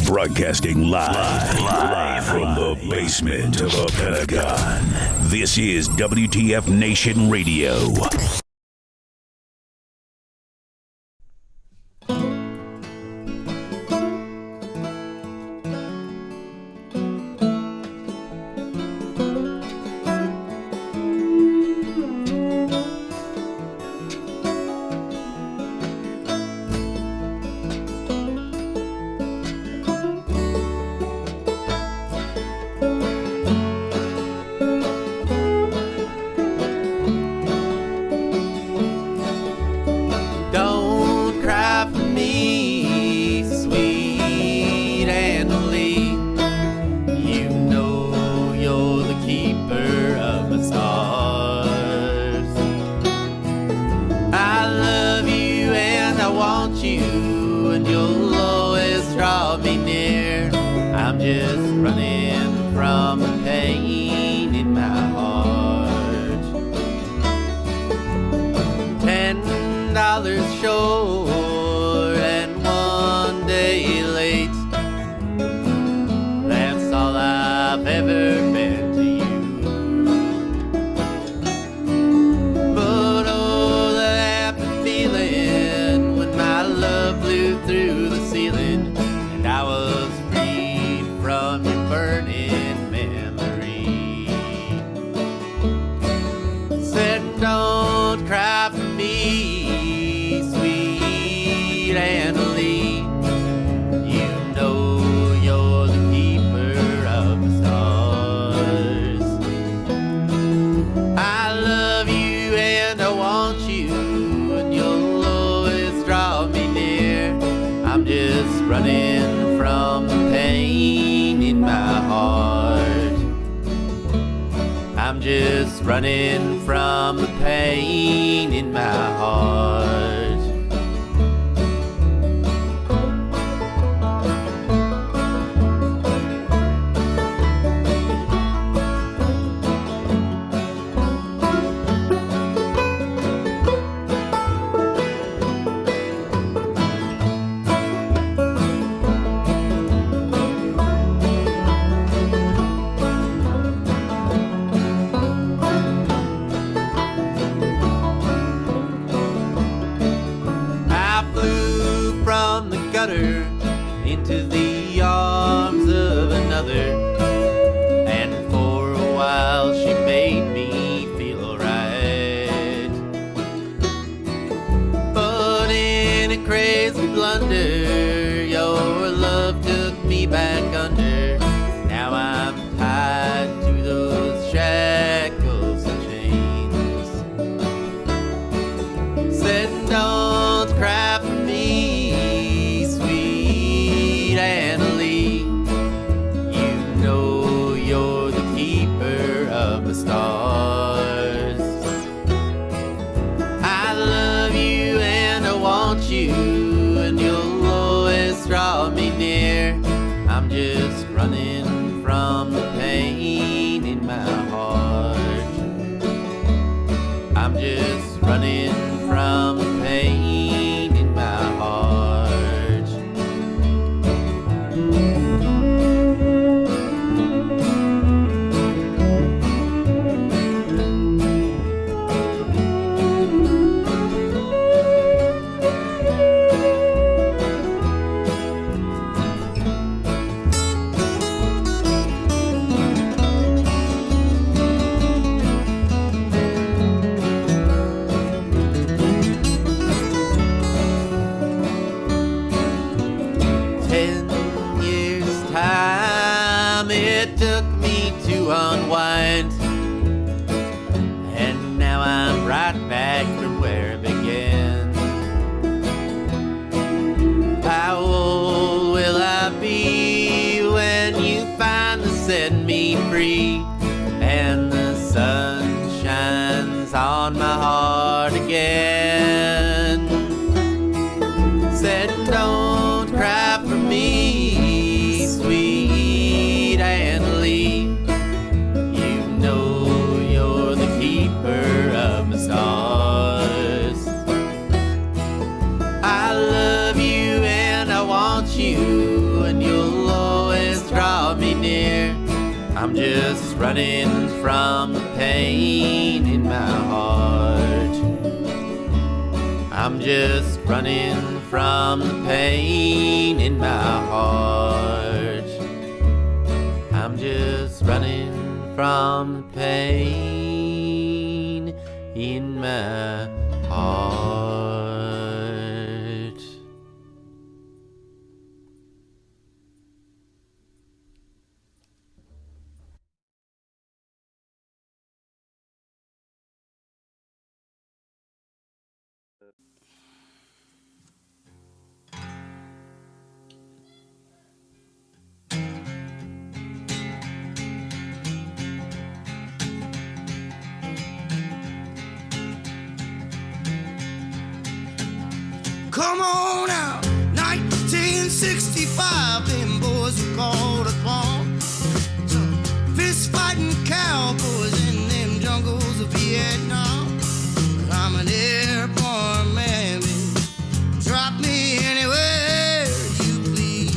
Broadcasting live from the basement of a Pentagon. This is WTF Nation Radio. Running from the pain in my heart. Into the arms of another, and for a while she made me feel alright. But in a crazy blunder, your love took me back under. Now I'm tied to those shackles and chains. Said don't cry for me, stars. I love you and I want you, and you'll always draw me near. I'm just running from the pain in my heart. I'm just running from the pain in my heart. Unwind, and now I'm right back from where it began. How old will I be when you finally set me free, and the sun shines on my heart again? Said don't cry for me, sweet Annalie. Stars. I love you and I want you, and you'll I'm just running from the pain in my heart. I'm just running from the pain in my heart. I'm just running from the pain in my heart. Come on out, 1965, them boys were called upon. Some fist fighting cowboys in them jungles of Vietnam. I'm an airborne man, baby. Drop me anywhere you please.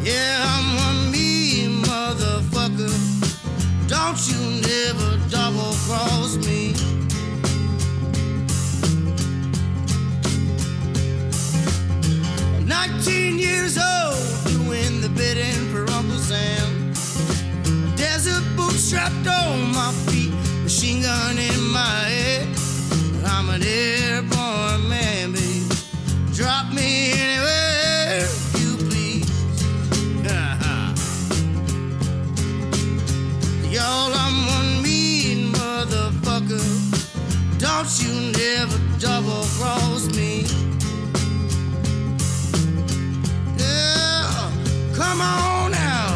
Yeah, I'm one mean motherfucker. Don't you never double cross me. 19 years old, doing the bidding for Uncle Sam. Desert boots strapped on my feet, machine gun in my head. I'm an airborne man, baby. Drop me anywhere you please. Y'all, I'm one mean motherfucker. Don't you never double cross me. Come on now.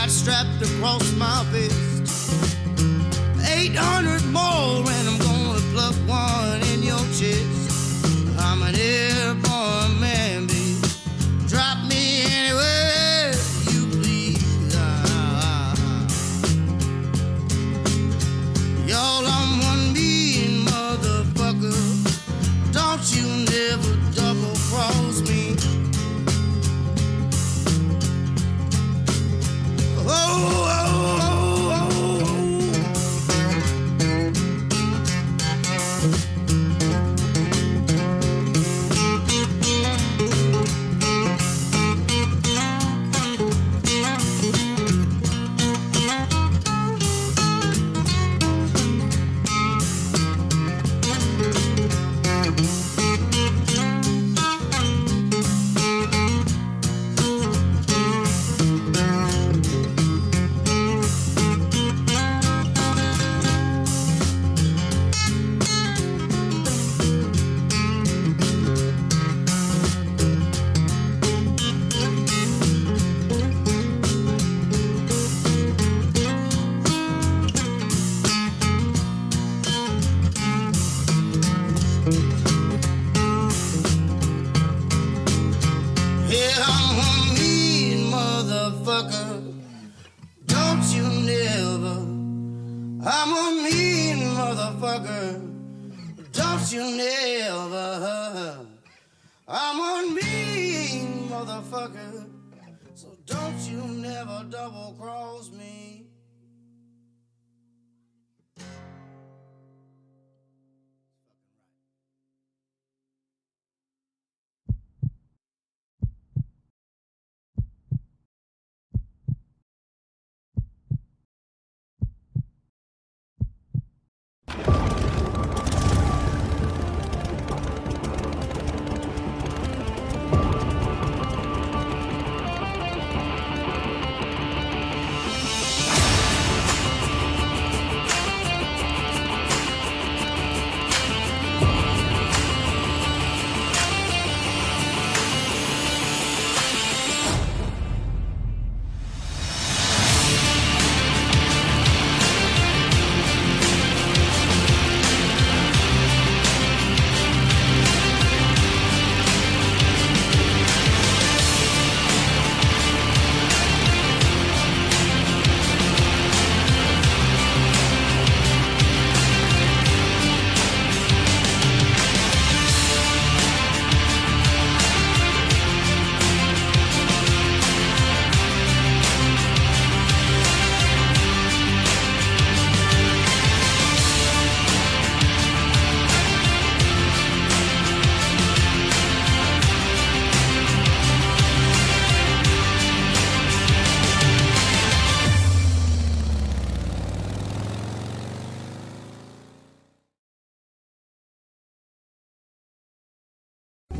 Strapped across my vest, 800 more, and I'm gonna pluck one in your chest. I'm an airborne man, baby. Drop me anywhere you please. Y'all, I'm one mean motherfucker. Don't you never double cross me. Oh, oh, oh, I'm a mean motherfucker. Don't you never. I'm a mean motherfucker. So don't you never double cross me.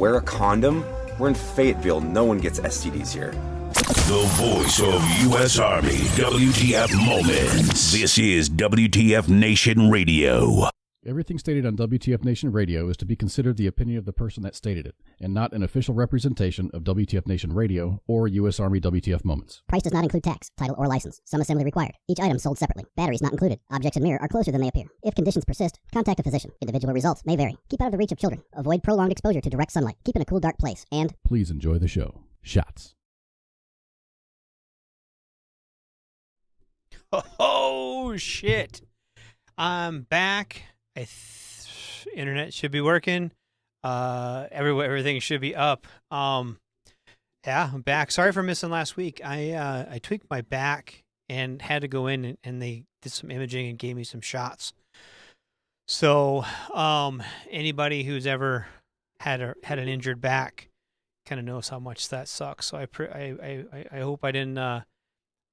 Wear a condom? We're in Fayetteville. No one gets STDs here. The voice of U.S. Army, WTF Moments. This is WTF Nation Radio. Everything stated on WTF Nation Radio is to be considered the opinion of the person that stated it, and not an official representation of WTF Nation Radio or U.S. Army WTF Moments. Price does not include tax, title, or license. Some assembly required. Each item sold separately. Batteries not included. Objects in mirror are closer than they appear. If conditions persist, contact a physician. Individual results may vary. Keep out of the reach of children. Avoid prolonged exposure to direct sunlight. Keep in a cool, dark place. And please enjoy the show. Shots. Oh, shit. I'm back. Internet should be working. Everything should be up. Yeah, I'm back. Sorry for missing last week. I tweaked my back and had to go in and they did some imaging and gave me some shots. So, anybody who's ever had an injured back kind of knows how much that sucks. So I hope I didn't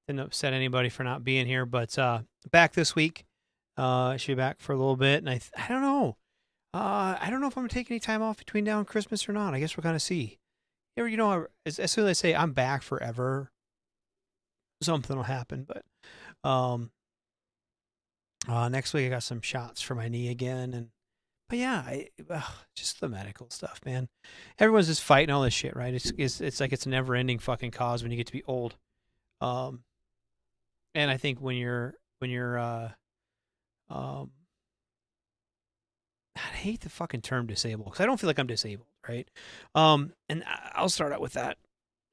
upset anybody for not being here, but back this week. I should be back for a little bit, and I don't know. I don't know if I'm gonna take any time off between now and Christmas or not. I guess we're gonna see. As soon as I say I'm back forever, something will happen. But next week I got some shots for my knee again, but yeah, just the medical stuff, man. Everyone's just fighting all this shit, right? It's like it's a never-ending fucking cause when you get to be old. And I think when you're I hate the fucking term disabled because I don't feel like I'm disabled, right? And I'll start out with that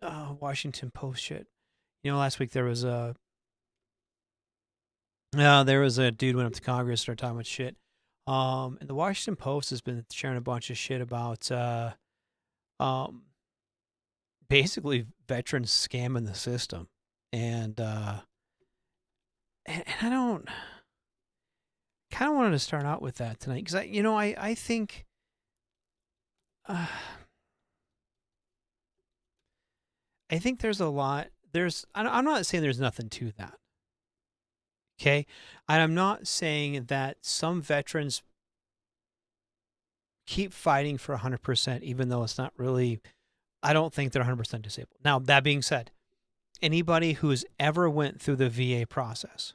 Washington Post shit. Last week there was a dude went up to Congress, started talking about shit. And the Washington Post has been sharing a bunch of shit about basically veterans scamming the system, and I don't. Kind of wanted to start out with that tonight because I think there's a lot. I'm not saying there's nothing to that. Okay, and I'm not saying that some veterans keep fighting for 100%, even though it's not really. I don't think they're 100% disabled. Now that being said, anybody who's ever went through the VA process.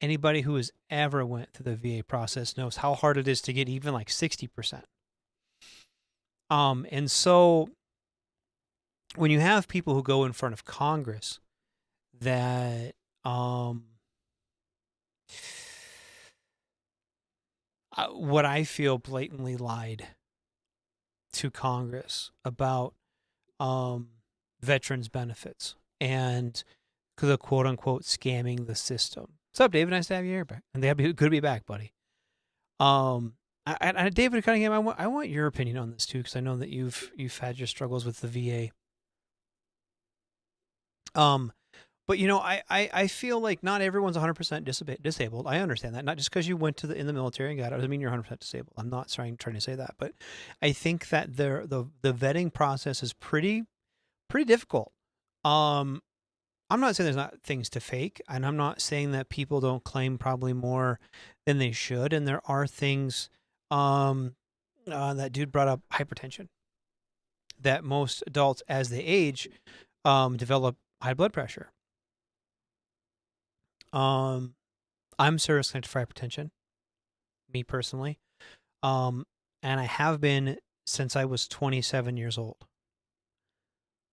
Anybody who has ever went through the VA process knows how hard it is to get even like 60%. And so when you have people who go in front of Congress that what I feel blatantly lied to Congress about veterans benefits and the quote unquote scamming the system. What's up, David? Nice to have you here back. And good to be back, buddy. David Cunningham, I want your opinion on this too, because I know that you've had your struggles with the VA. But I feel like not everyone's 100% disabled. I understand that. Not just because you went in the military and got it doesn't mean you're 100% disabled. I'm not trying to say that, but I think that the vetting process is pretty difficult. I'm not saying there's not things to fake, and I'm not saying that people don't claim probably more than they should. And there are things, that dude brought up hypertension, that most adults as they age, develop high blood pressure. I'm service connected for hypertension, me personally. And I have been since I was 27 years old.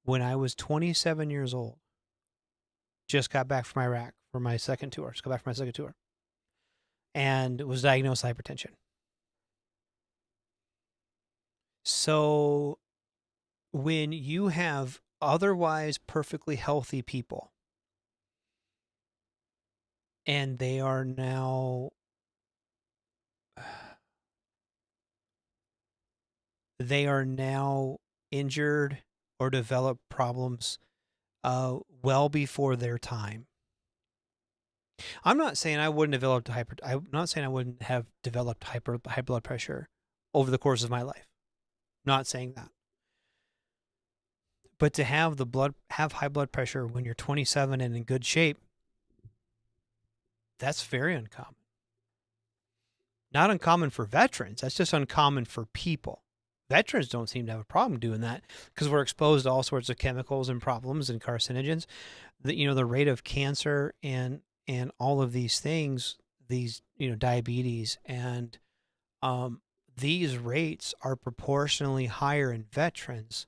When I was 27 years old, just got back from Iraq for my second tour. And was diagnosed with hypertension. So when you have otherwise perfectly healthy people and they are now injured or develop problems well before their time. I'm not saying I wouldn't have developed high blood pressure over the course of my life. Not saying that. But to have high blood pressure when you're 27 and in good shape, that's very uncommon. Not uncommon for veterans. That's just uncommon for people veterans don't seem to have a problem doing that because we're exposed to all sorts of chemicals and problems and carcinogens. The rate of cancer and all of these things, these, diabetes and these rates are proportionally higher in veterans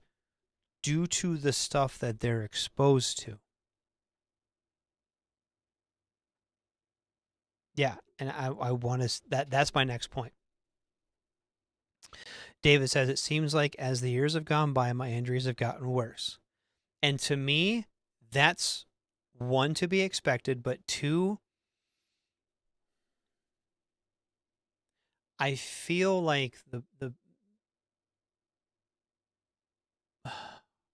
due to the stuff that they're exposed to. Yeah, and I want to that's my next point. David says, it seems like as the years have gone by, my injuries have gotten worse. And to me, that's one, to be expected, but two, I feel like I'm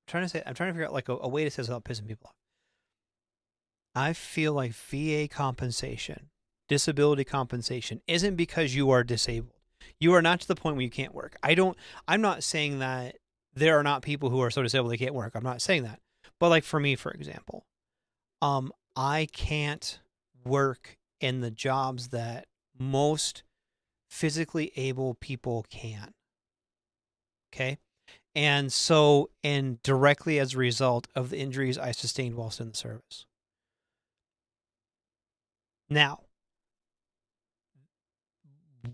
trying to figure out like a way to say this without pissing people off. I feel like VA compensation, disability compensation, isn't because you are disabled. You are not to the point where you can't work. I'm not saying that there are not people who are so disabled they can't work. I'm not saying that. But like for me, for example, I can't work in the jobs that most physically able people can. Okay? And directly as a result of the injuries I sustained whilst in the service. Now,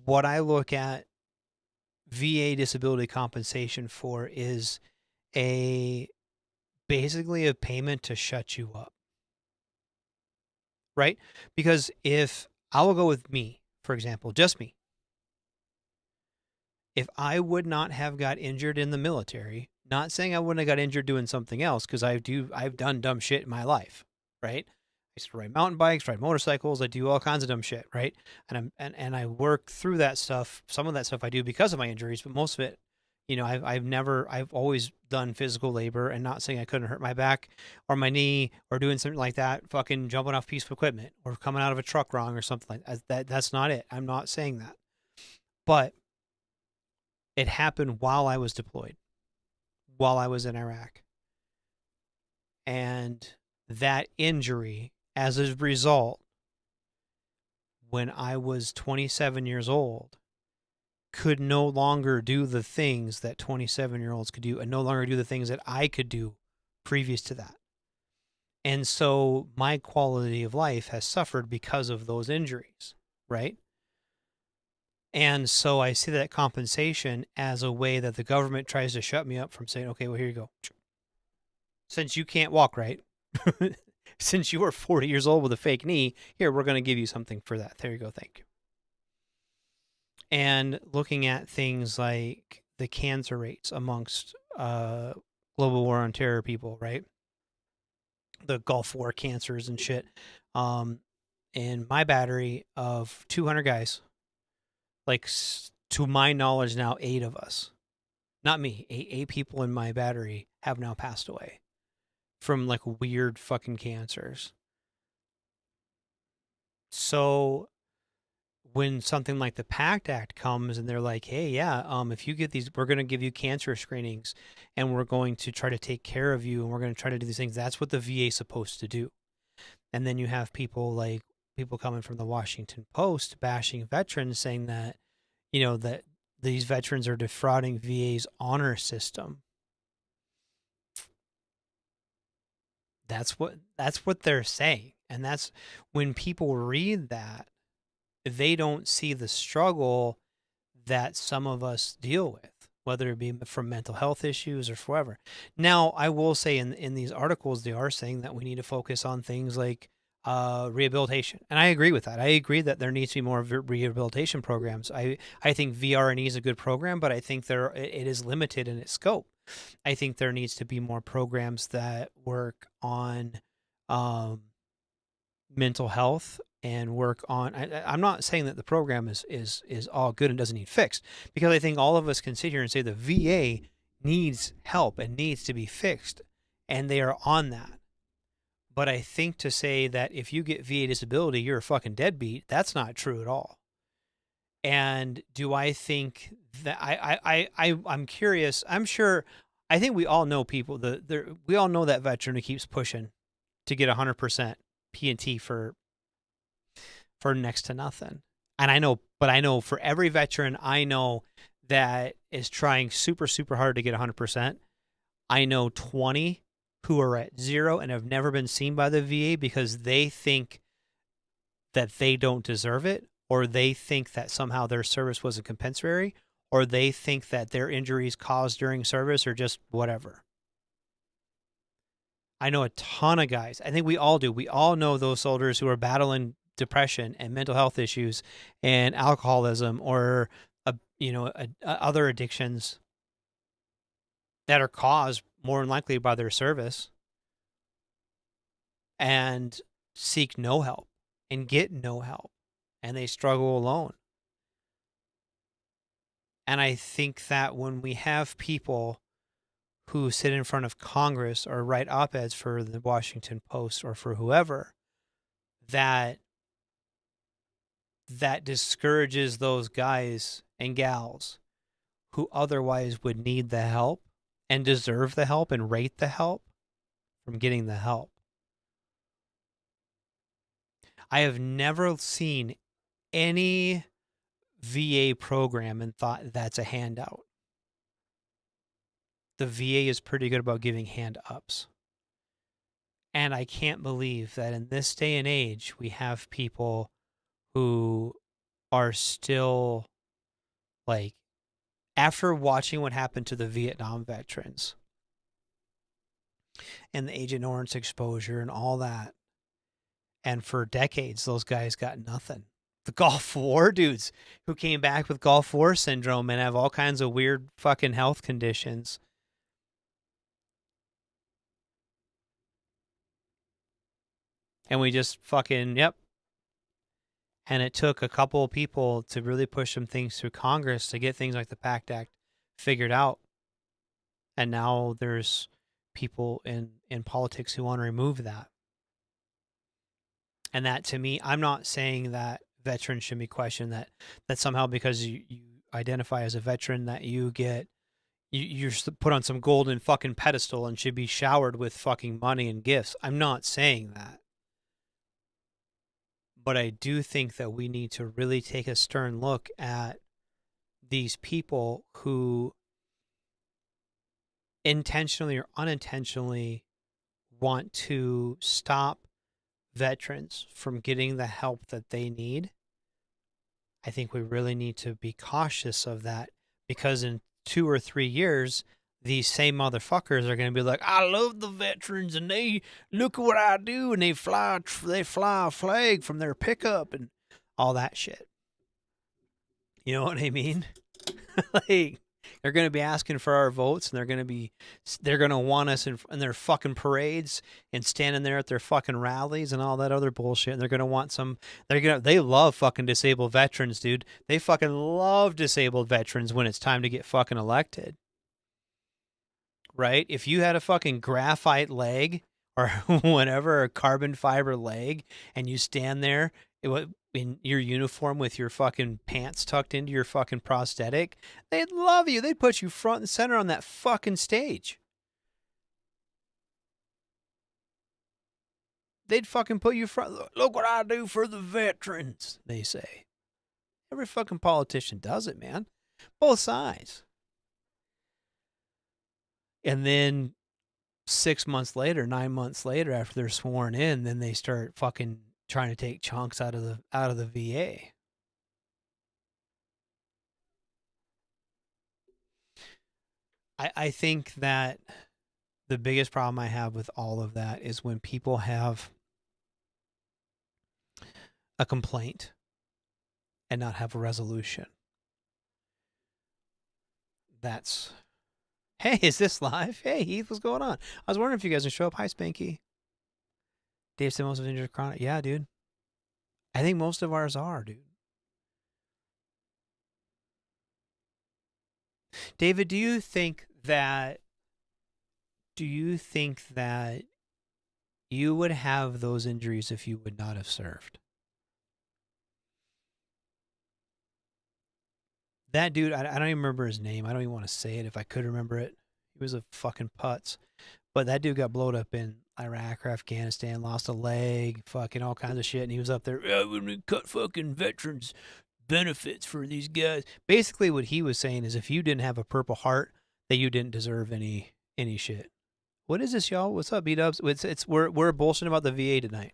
what I look at VA disability compensation for is basically a payment to shut you up. Right? Because if I will go with me, for example, just me. If I would not have got injured in the military, not saying I wouldn't have got injured doing something else, because I've done dumb shit in my life, right? I used to ride mountain bikes, ride motorcycles. I do all kinds of dumb shit, right? And I work through that stuff. Some of that stuff I do because of my injuries, but most of it, I've always done physical labor, and not saying I couldn't hurt my back or my knee or doing something like that, fucking jumping off a piece of equipment or coming out of a truck wrong or something like that. That's not it. I'm not saying that. But it happened while I was deployed, while I was in Iraq. And that injury, as a result, when I was 27 years old, could no longer do the things that 27-year-olds could do, and no longer do the things that I could do previous to that. And so my quality of life has suffered because of those injuries, right? And so I see that compensation as a way that the government tries to shut me up from saying, okay, well, here you go. Since you can't walk right, since you are 40 years old with a fake knee, here, we're going to give you something for that. There you go. Thank you. And looking at things like the cancer rates amongst global war on terror people, right? The Gulf War cancers and shit. In my battery of 200 guys, like to my knowledge now, 8 of us, not me, 8 people in my battery have now passed away from like weird fucking cancers. So when something like the PACT Act comes and they're like, hey, yeah, if you get these, we're going to give you cancer screenings and we're going to try to take care of you and we're going to try to do these things. That's what the VA is supposed to do. And then you have people coming from the Washington Post bashing veterans, saying that, that these veterans are defrauding VA's honor system. That's what they're saying. And that's when people read that, they don't see the struggle that some of us deal with, whether it be from mental health issues or forever. Now, I will say in these articles, they are saying that we need to focus on things like rehabilitation. And I agree with that. I agree that there needs to be more rehabilitation programs. I think VRNE is a good program, but I think it is limited in its scope. I think there needs to be more programs that work on mental health and work on. I'm not saying that the program is all good and doesn't need fixed, because I think all of us can sit here and say the VA needs help and needs to be fixed, and they are on that. But I think to say that if you get VA disability, you're a fucking deadbeat, that's not true at all. And do I think that I'm curious? I'm sure. I think we all know people. We all know that veteran who keeps pushing to get 100% P&T for next to nothing. And I know for every veteran, I know that is trying super, super hard to get 100%. I know 20 who are at 0 and have never been seen by the VA because they think that they don't deserve it, or they think that somehow their service wasn't compensatory, or they think that their injuries caused during service are just whatever. I know a ton of guys. I think we all do. We all know those soldiers who are battling depression and mental health issues and alcoholism or other addictions that are caused more than likely by their service, and seek no help and get no help, and they struggle alone. And I think that when we have people who sit in front of Congress or write op-eds for the Washington Post or for whoever, that discourages those guys and gals who otherwise would need the help and deserve the help and rate the help from getting the help. I have never seen any VA program and thought that's a handout. The VA is pretty good about giving hand ups. And I can't believe that in this day and age, we have people who are still, like, after watching what happened to the Vietnam veterans and the Agent Orange exposure and all that, and for decades, those guys got nothing. The Gulf War dudes who came back with Gulf War syndrome and have all kinds of weird fucking health conditions. And we just fucking, yep. And it took a couple of people to really push some things through Congress to get things like the PACT Act figured out. And now there's people in politics who want to remove that. And that, to me, I'm not saying that veterans should be questioned, that somehow because you identify as a veteran that you're put on some golden fucking pedestal and should be showered with fucking money and gifts. I'm not saying that. But I do think that we need to really take a stern look at these people who intentionally or unintentionally want to stop veterans from getting the help that they need. I think we really need to be cautious of that, because in 2 or 3 years, these same motherfuckers are going to be like, I love the veterans and they look at what I do, and they fly a flag from their pickup and all that shit. You know what I mean? Like, they're going to be asking for our votes, and they're going to want us in their fucking parades and standing there at their fucking rallies and all that other bullshit. And they're going to want they love fucking disabled veterans, dude. They fucking love disabled veterans when it's time to get fucking elected. Right? If you had a fucking graphite leg or whatever, a carbon fiber leg, and you stand there in your uniform with your fucking pants tucked into your fucking prosthetic, they'd love you. They'd put you front and center on that fucking stage. They'd fucking put you front. Look what I do for the veterans, they say. Every fucking politician does it, man. Both sides. And then 6 months later, 9 months later, after they're sworn in, then they start fucking trying to take chunks out of the VA. I think that the biggest problem I have with all of that is when people have a complaint and not have a resolution. Hey, is this live? Hey, Heath, what's going on? I was wondering if you guys would show up. Hi, Spanky. Dave said most of Ninja Chronic. Yeah, dude. I think most of ours are, dude. David, do you think that you would have those injuries if you would not have served? That dude, I don't even remember his name. I don't even want to say it if I could remember it. He was a fucking putz. But that dude got blowed up in Iraq or Afghanistan, lost a leg, fucking all kinds of shit. And he was up there, when we cut fucking veterans benefits for these guys. Basically, what he was saying is if you didn't have a Purple Heart, that you didn't deserve any shit. What is this, y'all? What's up, B-dubs? We're bullshitting about the VA tonight.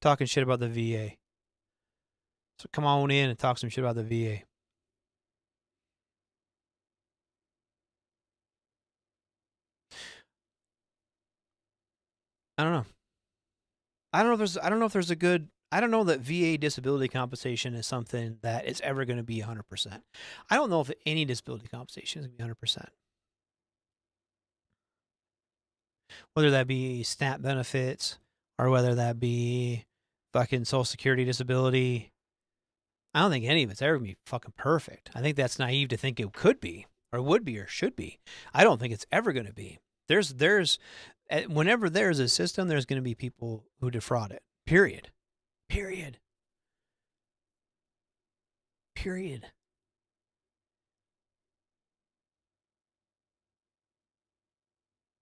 Talking shit about the VA. So come on in and talk some shit about the VA. I don't know. I don't know that VA disability compensation is something that is ever going to be 100%. I don't know if any disability compensation is going to be 100%. Whether that be SNAP benefits or whether that be fucking Social Security disability, I don't think any of it's ever going to be fucking perfect. I think that's naive to think it could be or would be or should be. I don't think it's ever going to be. Whenever there's a system, there's going to be people who defraud it. Period.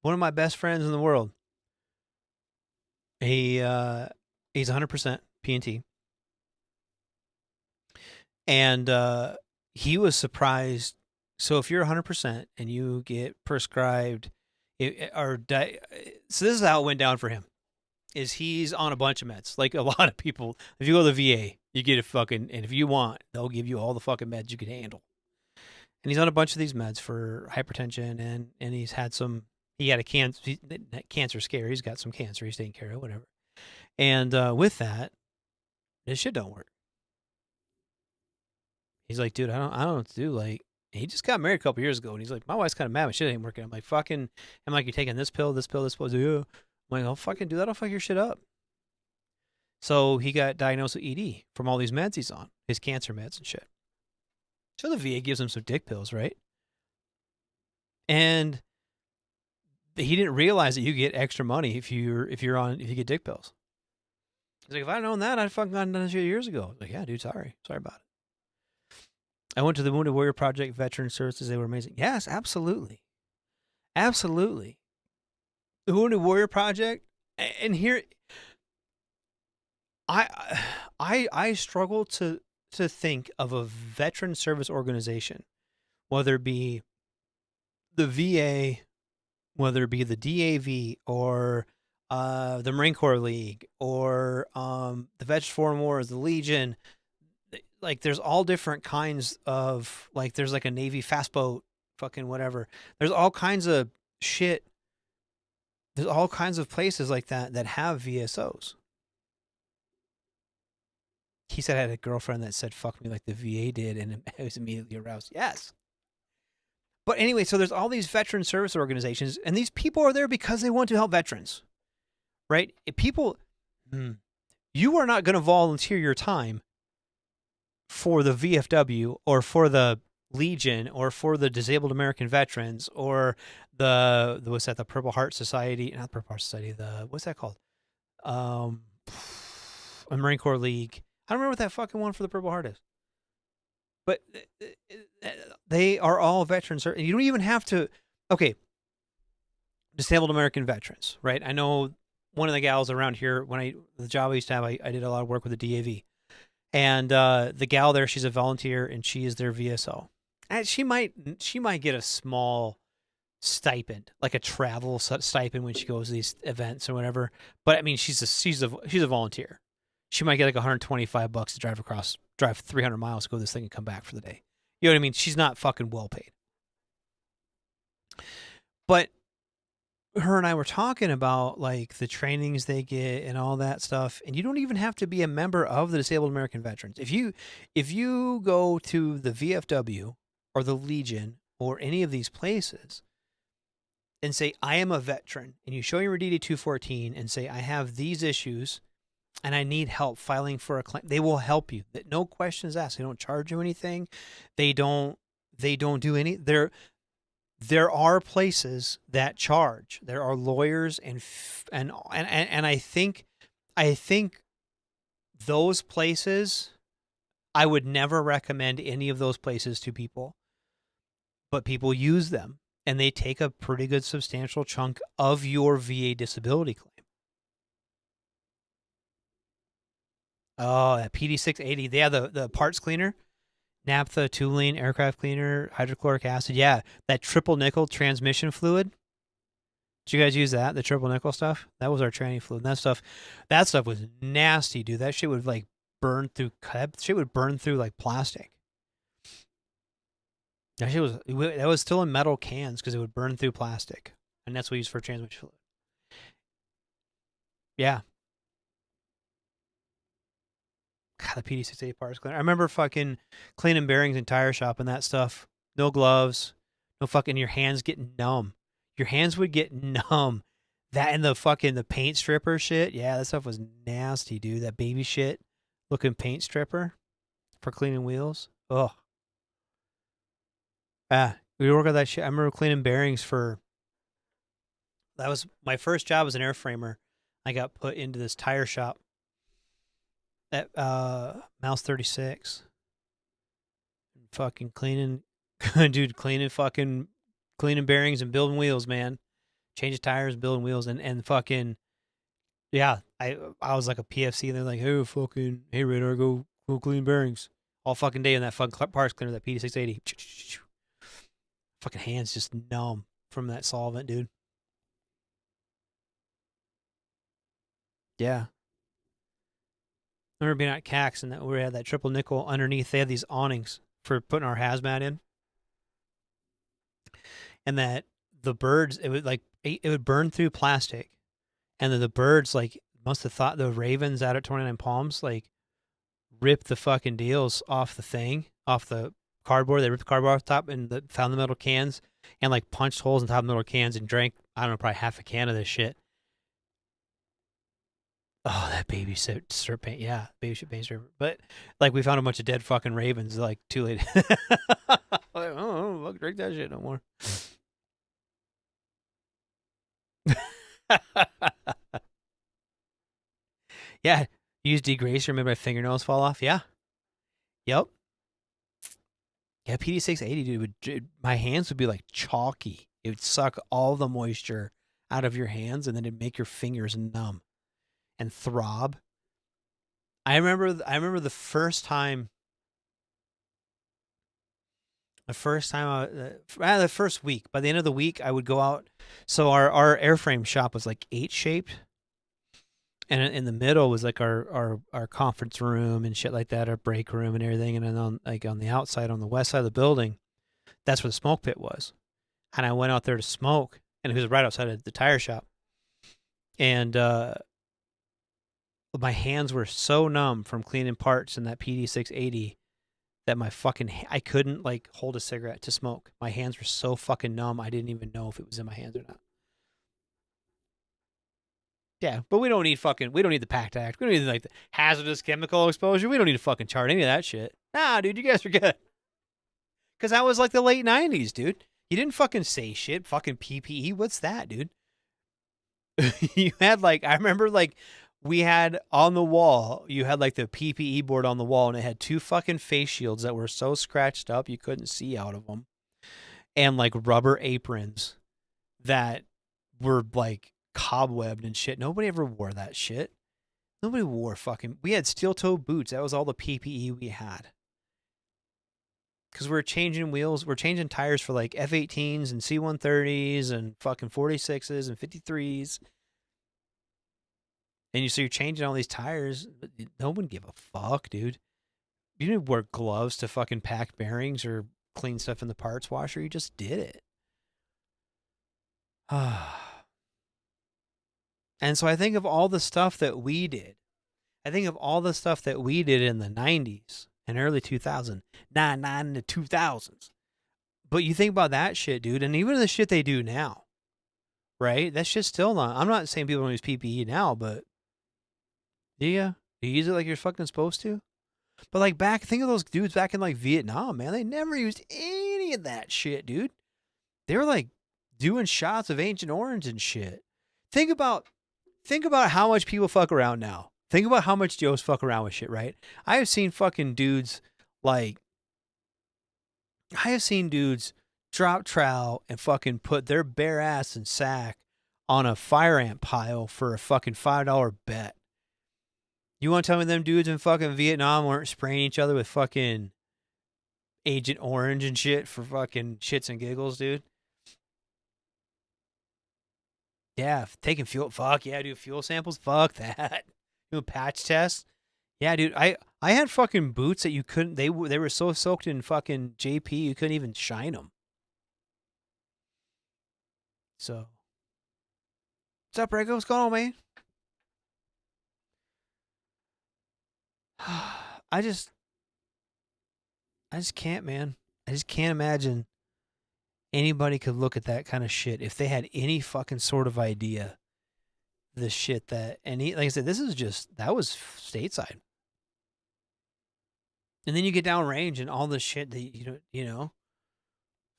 One of my best friends in the world, he's 100% P&T. And he was surprised. So if you're 100% and you get prescribed so this is how it went down for him. Is he's on a bunch of meds. Like a lot of people, if you go to the VA, you get and if you want, they'll give you all the fucking meds you can handle. And he's on a bunch of these meds for hypertension, and he had a cancer scare. He's got some cancer he's taking care of, whatever. And with that, this shit don't work. He's like, dude, I don't know what to do. Like, he just got married a couple years ago, and he's like, my wife's kind of mad, but shit ain't working. I'm like, you're taking this pill, this pill, this pill. Yeah. I'm like, I'll fucking do that. I'll fuck your shit up. So he got diagnosed with ED from all these meds he's on, his cancer meds and shit. So the VA gives him some dick pills, right? And he didn't realize that you get extra money if you get dick pills. He's like, if I'd known that, I'd fucking gotten done this shit years ago. I was like, yeah, dude, sorry about it. I went to the Wounded Warrior Project Veteran Services. They were amazing. Yes, absolutely. The Wounded Warrior Project, and here, I struggle to think of a veteran service organization, whether it be the VA, whether it be the DAV or the Marine Corps League or the Veterans Foreign Wars, the Legion. Like, there's all different kinds of, like, there's like a Navy fast boat, fucking whatever. There's all kinds of shit. There's all kinds of places like that have VSOs. He said I had a girlfriend that said, fuck me like the VA did, and I was immediately aroused. Yes. But anyway, so there's all these veteran service organizations, and these people are there because they want to help veterans, right? You are not going to volunteer your time for the VFW or for the Legion or for the Disabled American Veterans or the Purple Heart Society, not the Purple Heart Society, what's that called? A Marine Corps League. I don't remember what that fucking one for the Purple Heart is. But they are all veterans. You don't even have to, okay, Disabled American Veterans, right? I know one of the gals around here, the job I used to have, I did a lot of work with the DAV. And the gal there, she's a volunteer, and she is their VSO. And she might get a small stipend, like a travel stipend when she goes to these events or whatever. But I mean, she's a volunteer. She might get like $125 to drive 300 miles to go to this thing and come back for the day. You know what I mean? She's not fucking well paid. But her and I were talking about like the trainings they get and all that stuff, and you don't even have to be a member of the Disabled American Veterans. If you go to the VFW or the Legion or any of these places and say, I am a veteran, and you show your DD 214 and say, I have these issues and I need help filing for a claim, they will help you. No questions asked. They don't charge you anything. They don't do any. There are places that charge. There are lawyers and I think those places, I would never recommend any of those places to people, but people use them and they take a pretty good substantial chunk of your VA disability claim. Oh, that PD 680. They have the parts cleaner. naphtha, toluene, aircraft cleaner, hydrochloric acid. Yeah, that triple nickel transmission fluid. Did you guys use that? The triple nickel stuff? That was our tranny fluid. That stuff was nasty, dude. That shit would like burn through. That shit would burn through like plastic. That was still in metal cans because it would burn through plastic, and that's what we use for transmission fluid. Yeah. God, the PD680 parts cleaner. I remember fucking cleaning bearings in tire shop and that stuff. No gloves. No fucking, your hands getting numb. Your hands would get numb. That and the paint stripper shit. Yeah, that stuff was nasty, dude. That baby shit looking paint stripper for cleaning wheels. Ugh. We work on that shit. I remember cleaning bearings that was my first job as an airframer. I got put into this tire shop at Mouse 36. Fucking cleaning bearings and building wheels, man. Changing tires, building wheels, and fucking, yeah. I was like a PFC, and they're like, hey Radar, go clean bearings all fucking day in that fucking parts cleaner, that PD680. Fucking hands just numb from that solvent, dude. Yeah. I remember being at CAX and we had that triple nickel underneath. They had these awnings for putting our hazmat in. And that the birds, it would burn through plastic. And then the birds like must have thought the ravens out at 29 Palms like ripped the fucking deals off the cardboard. They ripped the cardboard off the top and found the metal cans and like punched holes in the top of the metal cans and drank, I don't know, probably half a can of this shit. Oh, that baby syrup paint. Yeah, baby shit paint syrup. But like we found a bunch of dead fucking ravens like too late. Like, oh, fuck, drink that shit no more. Yeah, use degreaser, made my fingernails fall off. Yeah. Yep. Yeah, PD680, dude, my hands would be like chalky. It would suck all the moisture out of your hands, and then it'd make your fingers numb and throb. I remember the first time. The first week. By the end of the week, I would go out. So our airframe shop was like 8-shaped. And in the middle was like our conference room and shit like that, our break room and everything. And then on the outside, on the west side of the building, that's where the smoke pit was. And I went out there to smoke, and it was right outside of the tire shop. And my hands were so numb from cleaning parts in that PD680 that I couldn't like hold a cigarette to smoke. My hands were so fucking numb, I didn't even know if it was in my hands or not. Yeah, but we don't need the PACT Act. We don't need like the hazardous chemical exposure. We don't need to fucking chart any of that shit. Nah, dude, you guys are good. Because that was like the late 90s, dude. You didn't fucking say shit. Fucking PPE. What's that, dude? You had like, I remember like we had on the wall, you had like the PPE board on the wall, and it had 2 fucking face shields that were so scratched up you couldn't see out of them. And like rubber aprons that were like cobwebbed and shit. Nobody ever wore that shit. Nobody wore we had steel toe boots. That was all the PPE we had. Because we're changing wheels, we're changing tires for like F-18s and C-130s and fucking 46s and 53s. And you're changing all these tires. No one give a fuck, dude. You didn't wear gloves to fucking pack bearings or clean stuff in the parts washer. You just did it. And so I think of all the stuff that we did. I think of all the stuff that we did in the 90s and early 2000s, 99 to 2000s. But you think about that shit, dude, and even the shit they do now, right? That shit's still not. I'm not saying people don't use PPE now, but do you? Do you use it like you're fucking supposed to? But like think of those dudes back in like Vietnam, man. They never used any of that shit, dude. They were like doing shots of Ancient Orange and shit. Think about how much people fuck around now. Think about how much Joes fuck around with shit, right? I have seen fucking dudes drop trowel and fucking put their bare ass and sack on a fire ant pile for a fucking $5 bet. You want to tell me them dudes in fucking Vietnam weren't spraying each other with fucking Agent Orange and shit for fucking shits and giggles, dude. Yeah, taking fuel. Fuck yeah, dude. Fuel samples. Fuck that. Doing patch tests. Yeah, dude. I had fucking boots that you couldn't. They were so soaked in fucking JP you couldn't even shine them. So, what's up, Rego? What's going on, man? I just can't, man. I just can't imagine anybody could look at that kind of shit if they had any fucking sort of idea the shit that, and like I said, that was stateside. And then you get downrange and all the shit that you know,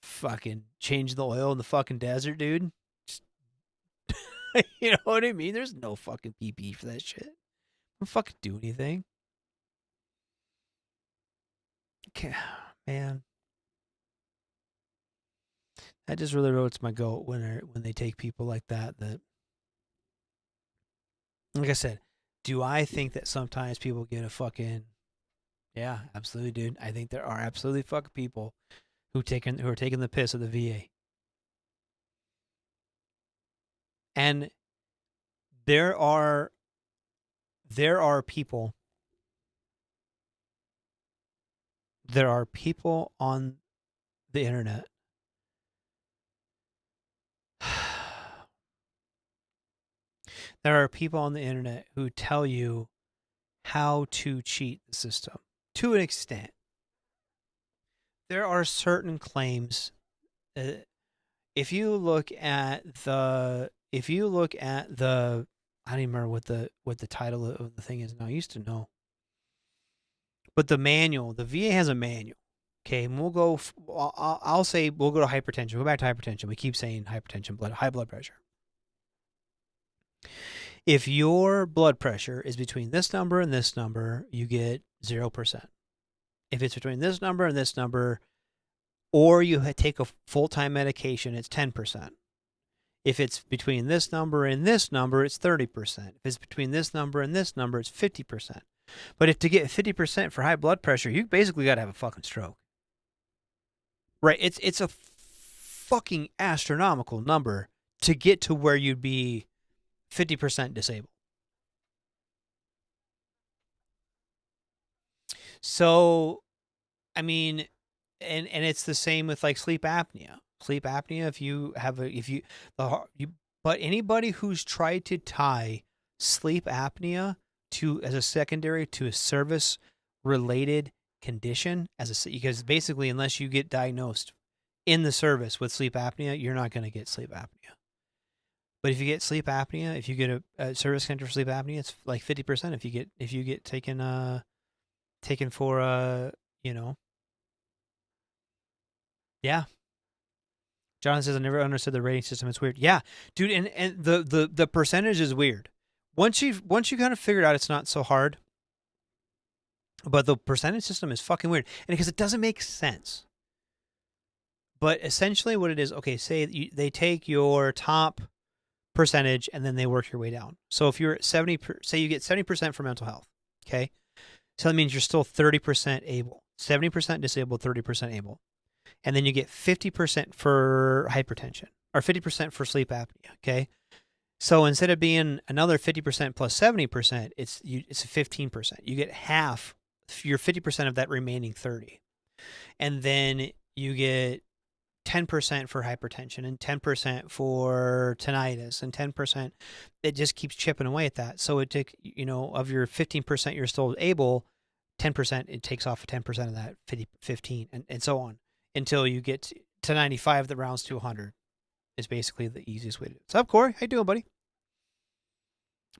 fucking change the oil in the fucking desert, dude. Just, you know what I mean? There's no fucking PP for that shit. Don't fucking do anything. Okay, man. That just really rots my goat when they take people like that. That, like I said, do I think that sometimes people get a fucking, yeah, absolutely, dude. I think there are absolutely fucking people who are taking the piss of the VA. And there are people on the internet there are people on the internet who tell you how to cheat the system to an extent. There are certain claims. If you look at the, I don't even remember what the title of the thing is now. I used to know, but the manual, the VA has a manual. Okay, and we'll go. I'll say we'll go to hypertension. Go back to hypertension. We keep saying hypertension, high blood pressure. If your blood pressure is between this number and this number, you get 0%. If it's between this number and this number, or you take a full-time medication, it's 10%. If it's between this number and this number, it's 30%. If it's between this number and this number, it's 50%. But if to get 50% for high blood pressure, you basically got to have a fucking stroke. Right? It's a fucking astronomical number to get to where you'd be 50% disabled. So, I mean, and it's the same with like sleep apnea. Sleep apnea, but anybody who's tried to tie sleep apnea as a secondary to a service related condition because basically unless you get diagnosed in the service with sleep apnea, you're not going to get sleep apnea. But if you get sleep apnea, if you get a service center for sleep apnea, it's like 50%. If you get taken for yeah. Jonathan says I never understood the rating system. It's weird. Yeah, dude, and the percentage is weird. Once you kind of figure it out, it's not so hard. But the percentage system is fucking weird, and because it doesn't make sense. But essentially, what it is, okay, say they take your top percentage and then they work your way down. So if you're at 70, say you get 70% for mental health, okay, so that means you're still 30% able, 70% disabled, 30% able, and then you get 50% for hypertension or 50% for sleep apnea, okay. So instead of being another 50% plus 70%, it's 15%. You get half. You're 50% of that remaining 30, and then you get 10% for hypertension and 10% for tinnitus and 10%. It just keeps chipping away at that. So it took, of your 15% you're still able, 10% it takes off 10% of that 15 and so on until you get to 95 that rounds to 100 is basically the easiest way to do it. What's up, Corey? How you doing, buddy?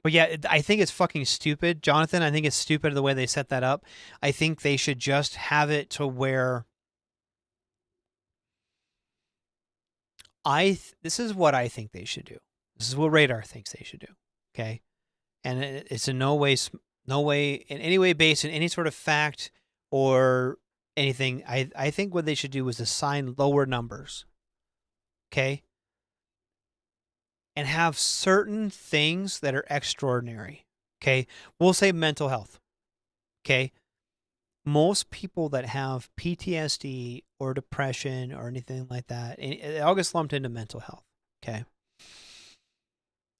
But yeah, I think it's fucking stupid, Jonathan. I think it's stupid the way they set that up. I think they should just have it to where this is what I think they should do. This is what Radar thinks they should do. Okay, and it's in no way in any way based in any sort of fact or anything. I think what they should do is assign lower numbers. Okay. And have certain things that are extraordinary. Okay. We'll say mental health. Okay. most people that have PTSD or depression or anything like that, and it all gets lumped into mental health. Okay.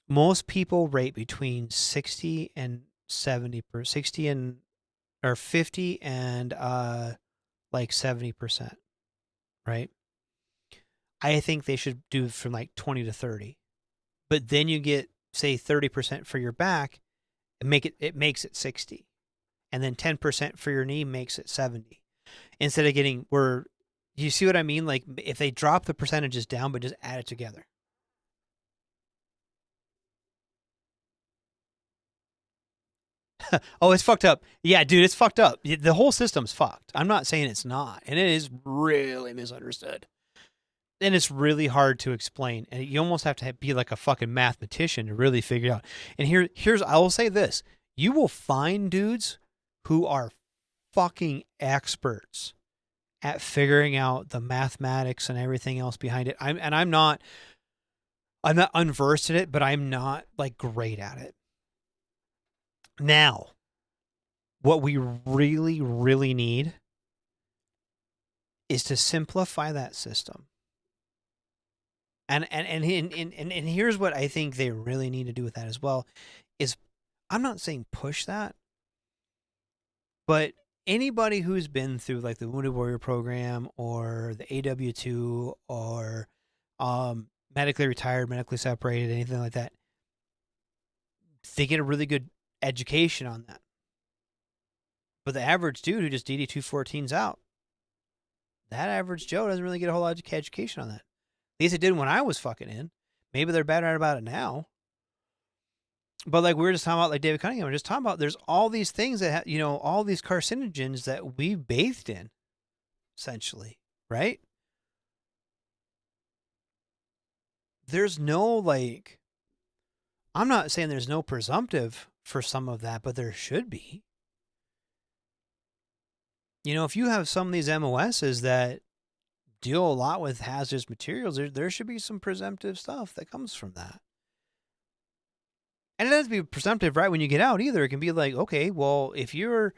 Most people rate between 60 and 70 per 60 and or 50 and like 70%, right? I think they should do from like 20 to 30. But then you get say 30% for your back, and it makes it 60. And then 10% for your knee makes it 70. Instead of getting you see what I mean? Like if they drop the percentages down but just add it together. Oh, it's fucked up. Yeah, dude, it's fucked up. The whole system's fucked. I'm not saying it's not. And it is really misunderstood. And it's really hard to explain. And you almost have to be like a fucking mathematician to really figure it out. And I will say this. You will find dudes who are fucking experts at figuring out the mathematics and everything else behind it. I'm not unversed in it, but I'm not like great at it. Now, what we really, really need is to simplify that system. And here's what I think they really need to do with that as well is I'm not saying push that, but anybody who's been through like the Wounded Warrior program or the AW2 or medically retired, medically separated, anything like that, they get a really good education on that. But the average dude who just DD 214's out, that average Joe doesn't really get a whole lot of education on that. At least it did when I was fucking in. Maybe they're better about it now. But like we were just talking about, like David Cunningham, we're just talking about there's all these things that, all these carcinogens that we bathed in, essentially, right? There's no like, I'm not saying there's no presumptive for some of that, but there should be. If you have some of these MOSs that deal a lot with hazardous materials, there should be some presumptive stuff that comes from that. And it doesn't have to be presumptive right when you get out either. It can be like, okay, well, if you're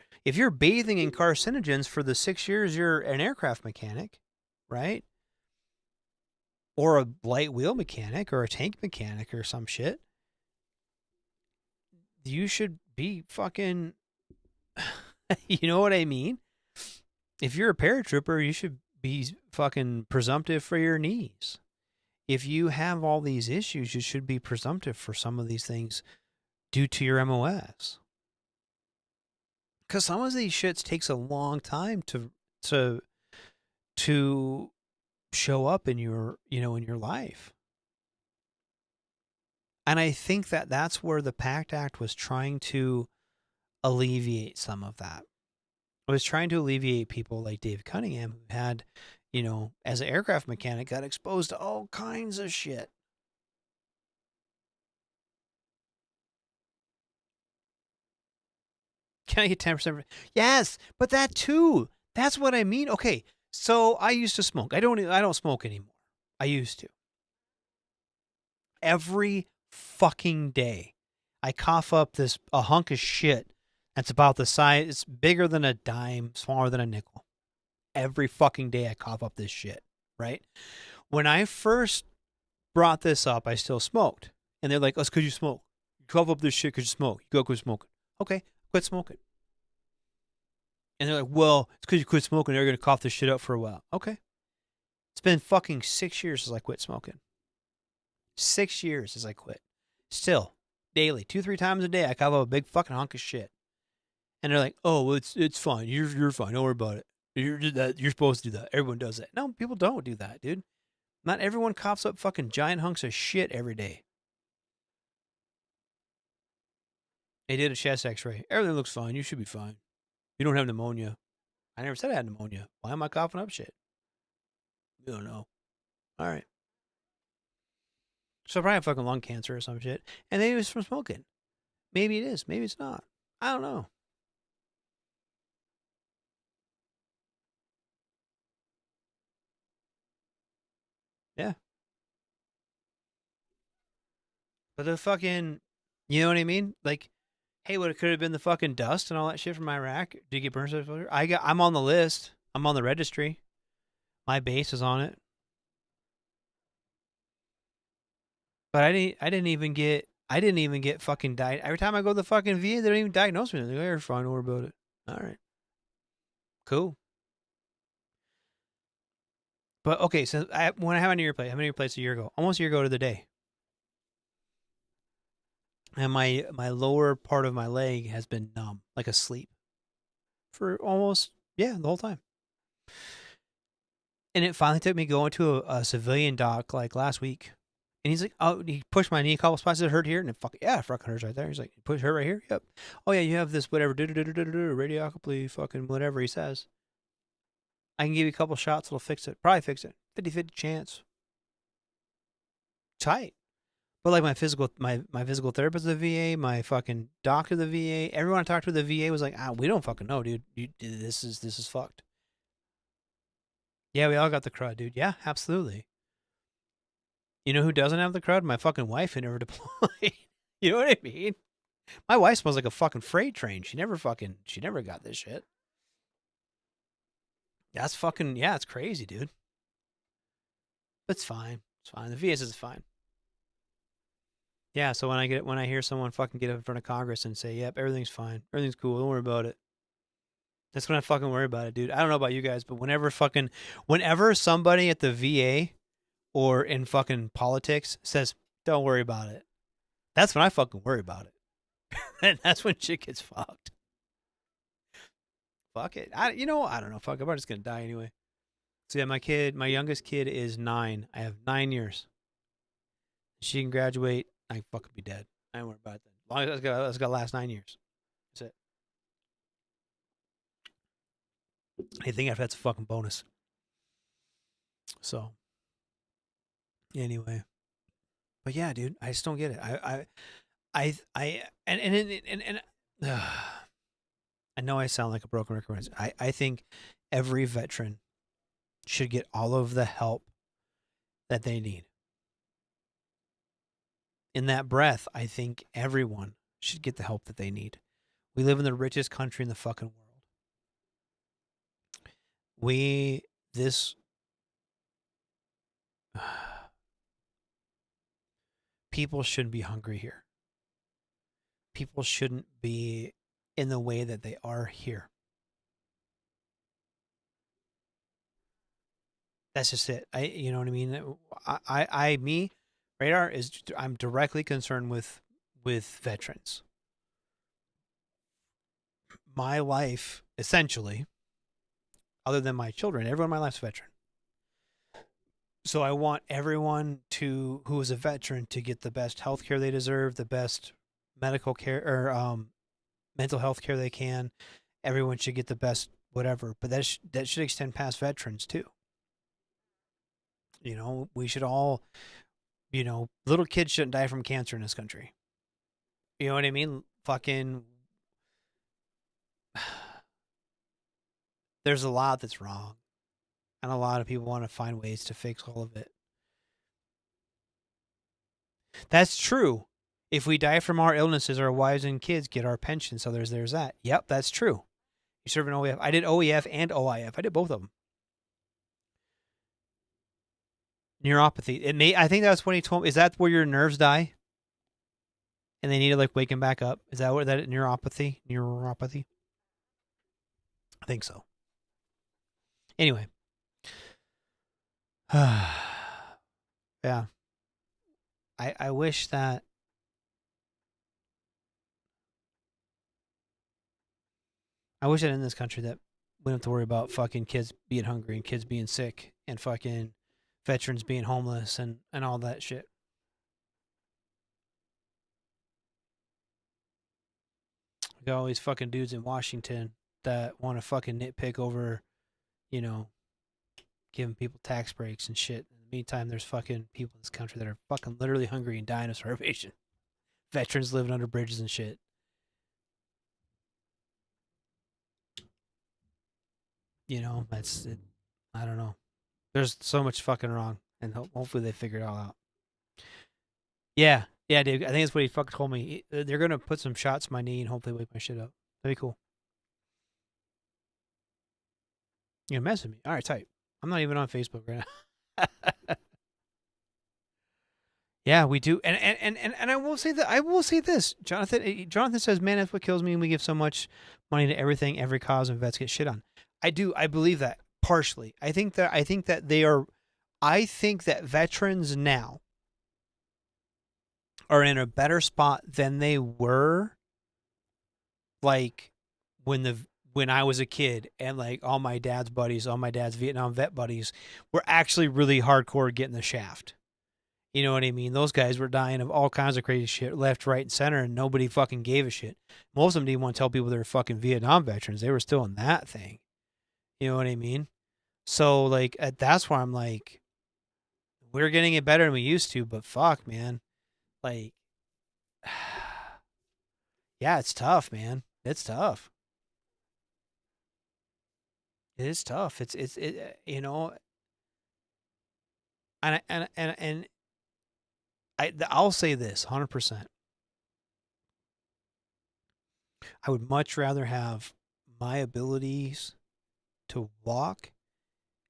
bathing in carcinogens for the 6 years you're an aircraft mechanic, right? Or a light wheel mechanic or a tank mechanic or some shit, you should be fucking, you know what I mean? If you're a paratrooper, you should be fucking presumptive for your knees. If you have all these issues, you should be presumptive for some of these things due to your MOS. Because some of these shits takes a long time to show up in your, in your life. And I think that that's where the PACT Act was trying to alleviate some of that. It was trying to alleviate people like Dave Cunningham, who had, as an aircraft mechanic, got exposed to all kinds of shit. Can I get 10%? Yes, but that too. That's what I mean. Okay, so I used to smoke. I don't smoke anymore. I used to. Every fucking day, I cough up a hunk of shit that's about the size. It's bigger than a dime, smaller than a nickel. Every fucking day, I cough up this shit. Right? When I first brought this up, I still smoked, and they're like, "Oh, it's because you smoke. You cough up this shit because you smoke. You go quit smoking." Okay, quit smoking. And they're like, well, it's because you quit smoking. They're going to cough this shit up for a while. Okay. It's been fucking 6 years since I quit smoking. 6 years since I quit. Still, daily, 2-3 times a day, I cough up a big fucking hunk of shit. And they're like, oh, well, it's fine. You're fine. Don't worry about it. You're supposed to do that. Everyone does that. No, people don't do that, dude. Not everyone coughs up fucking giant hunks of shit every day. They did a chest x-ray. Everything looks fine. You should be fine. You don't have pneumonia. I never said I had pneumonia. Why am I coughing up shit? You don't know. All right. So I probably have fucking lung cancer or some shit. And maybe it's from smoking. Maybe it is. Maybe it's not. I don't know. Yeah. But the fucking, you know what I mean? Like, Hey, what it could have been the fucking dust and all that shit from Iraq. Did you get burn certified? I'm on the list. I'm on the registry. My base is on it. But I didn't even get fucking died. Every time I go to the fucking VA, they don't even diagnose me. They're like, you're fine, don't worry about it. All right. Cool. But okay, so when I have a knee replacement, how many replacements a year ago? Almost a year ago to the day. And my lower part of my leg has been numb, like asleep, for almost the whole time. And it finally took me going to a civilian doc like last week, and he's like, "Oh," he pushed my knee a couple spots. It hurt here, and it fucking hurts right there. He's like, "Push hurt right here." Yep. Oh yeah, you have this whatever radiocoply fucking whatever he says. I can give you a couple shots. It'll fix it. Probably fix it. 50-50 chance. Tight. But like my physical therapist at the VA, my fucking doctor at the VA, everyone I talked to at the VA was like, we don't fucking know, dude. This is fucked. Yeah, we all got the crud, dude. Yeah, absolutely. You know who doesn't have the crud? My fucking wife who never deployed. You know what I mean? My wife smells like a fucking freight train. She never got this shit. That's fucking, it's crazy, dude. But it's fine. It's fine. The VA says it's fine. Yeah, so when I hear someone fucking get up in front of Congress and say, yep, everything's fine. Everything's cool. Don't worry about it. That's when I fucking worry about it, dude. I don't know about you guys, but whenever somebody at the VA or in fucking politics says, don't worry about it, that's when I fucking worry about it. And that's when shit gets fucked. Fuck it. I don't know. Fuck it. I'm just going to die anyway. So yeah, my youngest kid is 9. I have 9 years. She can graduate. I can fucking be dead. I ain't worried about it then. As long as it's got to last 9 years. That's it. Anything after that's a fucking bonus. So, anyway. But yeah, dude, I just don't get it. I know I sound like a broken record. I think every veteran should get all of the help that they need. In that breath, I think everyone should get the help that they need. We live in the richest country in the fucking world. People shouldn't be hungry here. People shouldn't be in the way that they are here. That's just it. You know what I mean? Radar I'm directly concerned with veterans. My life, essentially, other than my children, everyone in my life's a veteran. So I want everyone who is a veteran to get the best health care they deserve, the best medical care or mental health care they can. Everyone should get the best whatever, but that should extend past veterans too. We should all, little kids shouldn't die from cancer in this country. You know what I mean? Fucking, there's a lot that's wrong. And a lot of people want to find ways to fix all of it. That's true. If we die from our illnesses, our wives and kids get our pension. So there's that. Yep, that's true. You serve an OEF. I did OEF and OIF. I did both of them. Neuropathy. I think that's when he told me. Is that where your nerves die? And they need to like wake him back up? Is that what that neuropathy? Neuropathy? I think so. Anyway. Yeah. I wish that in this country that we don't have to worry about fucking kids being hungry and kids being sick and fucking veterans being homeless and all that shit. We got all these fucking dudes in Washington that want to fucking nitpick over, giving people tax breaks and shit. In the meantime, there's fucking people in this country that are fucking literally hungry and dying of starvation. Veterans living under bridges and shit. That's it. I don't know. There's so much fucking wrong, and hopefully they figure it all out. Yeah, Yeah, dude. I think that's what he fucking told me. They're gonna put some shots in my knee and hopefully wake my shit up. That'd be cool. You're messing me. All right, tight. I'm not even on Facebook right now. Yeah, we do, and I will say that I will say this, Jonathan. Jonathan says, "Man, that's what kills me. And we give so much money to everything, every cause, and vets get shit on." I do. I believe that partially. I think that they are. I think that veterans now are in a better spot than they were, like when I was a kid, and like all my dad's buddies, all my dad's Vietnam vet buddies, were actually really hardcore getting the shaft. You know what I mean? Those guys were dying of all kinds of crazy shit, left, right, and center, and nobody fucking gave a shit. Most of them didn't want to tell people they were fucking Vietnam veterans. They were still in that thing. You know what I mean? So, like, that's why I'm like, we're getting it better than we used to, but fuck, man. Like, yeah, it's tough, man. It's tough. It is tough. You know, and I'll say this 100%. I would much rather have my abilities to walk